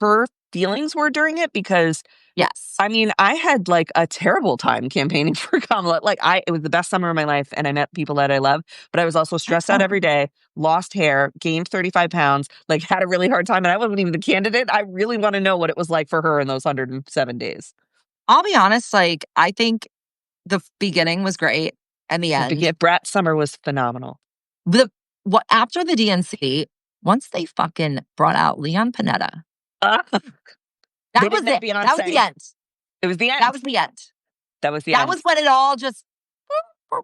her feelings were during it because yes. I mean, I had like a terrible time campaigning for Kamala. Like it was the best summer of my life and I met people that I love, but I was also stressed out every Excellent. day, lost hair, gained 35 pounds, like had a really hard time and I wasn't even the candidate. I really want to know what it was like for her in those 107 days. I'll be honest, like, I think the beginning was great and the end. Brat Summer was phenomenal. The what after the DNC, once they fucking brought out Leon Panetta, Uh, they that was didn't have it. That was the Beyonce. end. It was the That end. was the end. That was the That end. was when it all just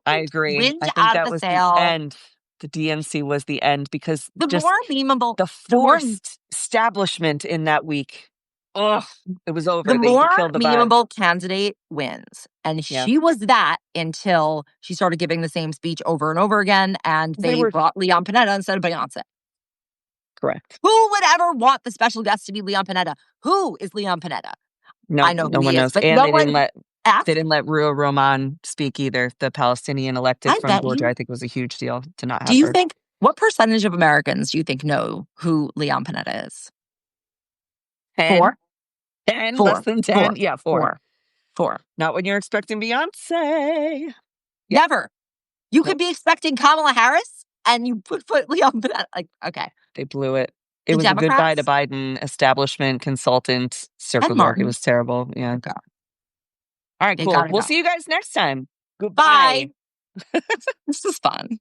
I agree. wind I think out of that the was the sail. end. The DNC was the end because The more just memeable, the the more forced establishment in that week. Ugh, it was the over. They more killed the vibe. memeable candidate wins. And Yeah. she was that until she started giving the same speech over and over again. And They they were brought Leon Panetta instead of Beyonce. correct. Who would ever want the special guest to be Leon Panetta? Who is Leon Panetta? No, I know no who one he is, knows. but And no one they asked. didn't let Ruah Roman speak either. The Palestinian elected I from bet Georgia. you. I think it was a huge deal to not Do have you her. think, what percentage of Americans do you think know who Leon Panetta is? 10? Four? 10? Less Four. than 10? Four. Yeah, 4. Four. Four. Not when you're expecting Beyonce. Yeah. Never. You could Nope. be expecting Kamala Harris and you put Leon Panetta. Like, okay. They blew it. It The was a goodbye to Democrats? Biden establishment consultant Ed circle jerk. It Martin. was terrible. Yeah. Okay. All right, They cool. gotta We'll go. see you guys next time. Bye. Goodbye. This is fun.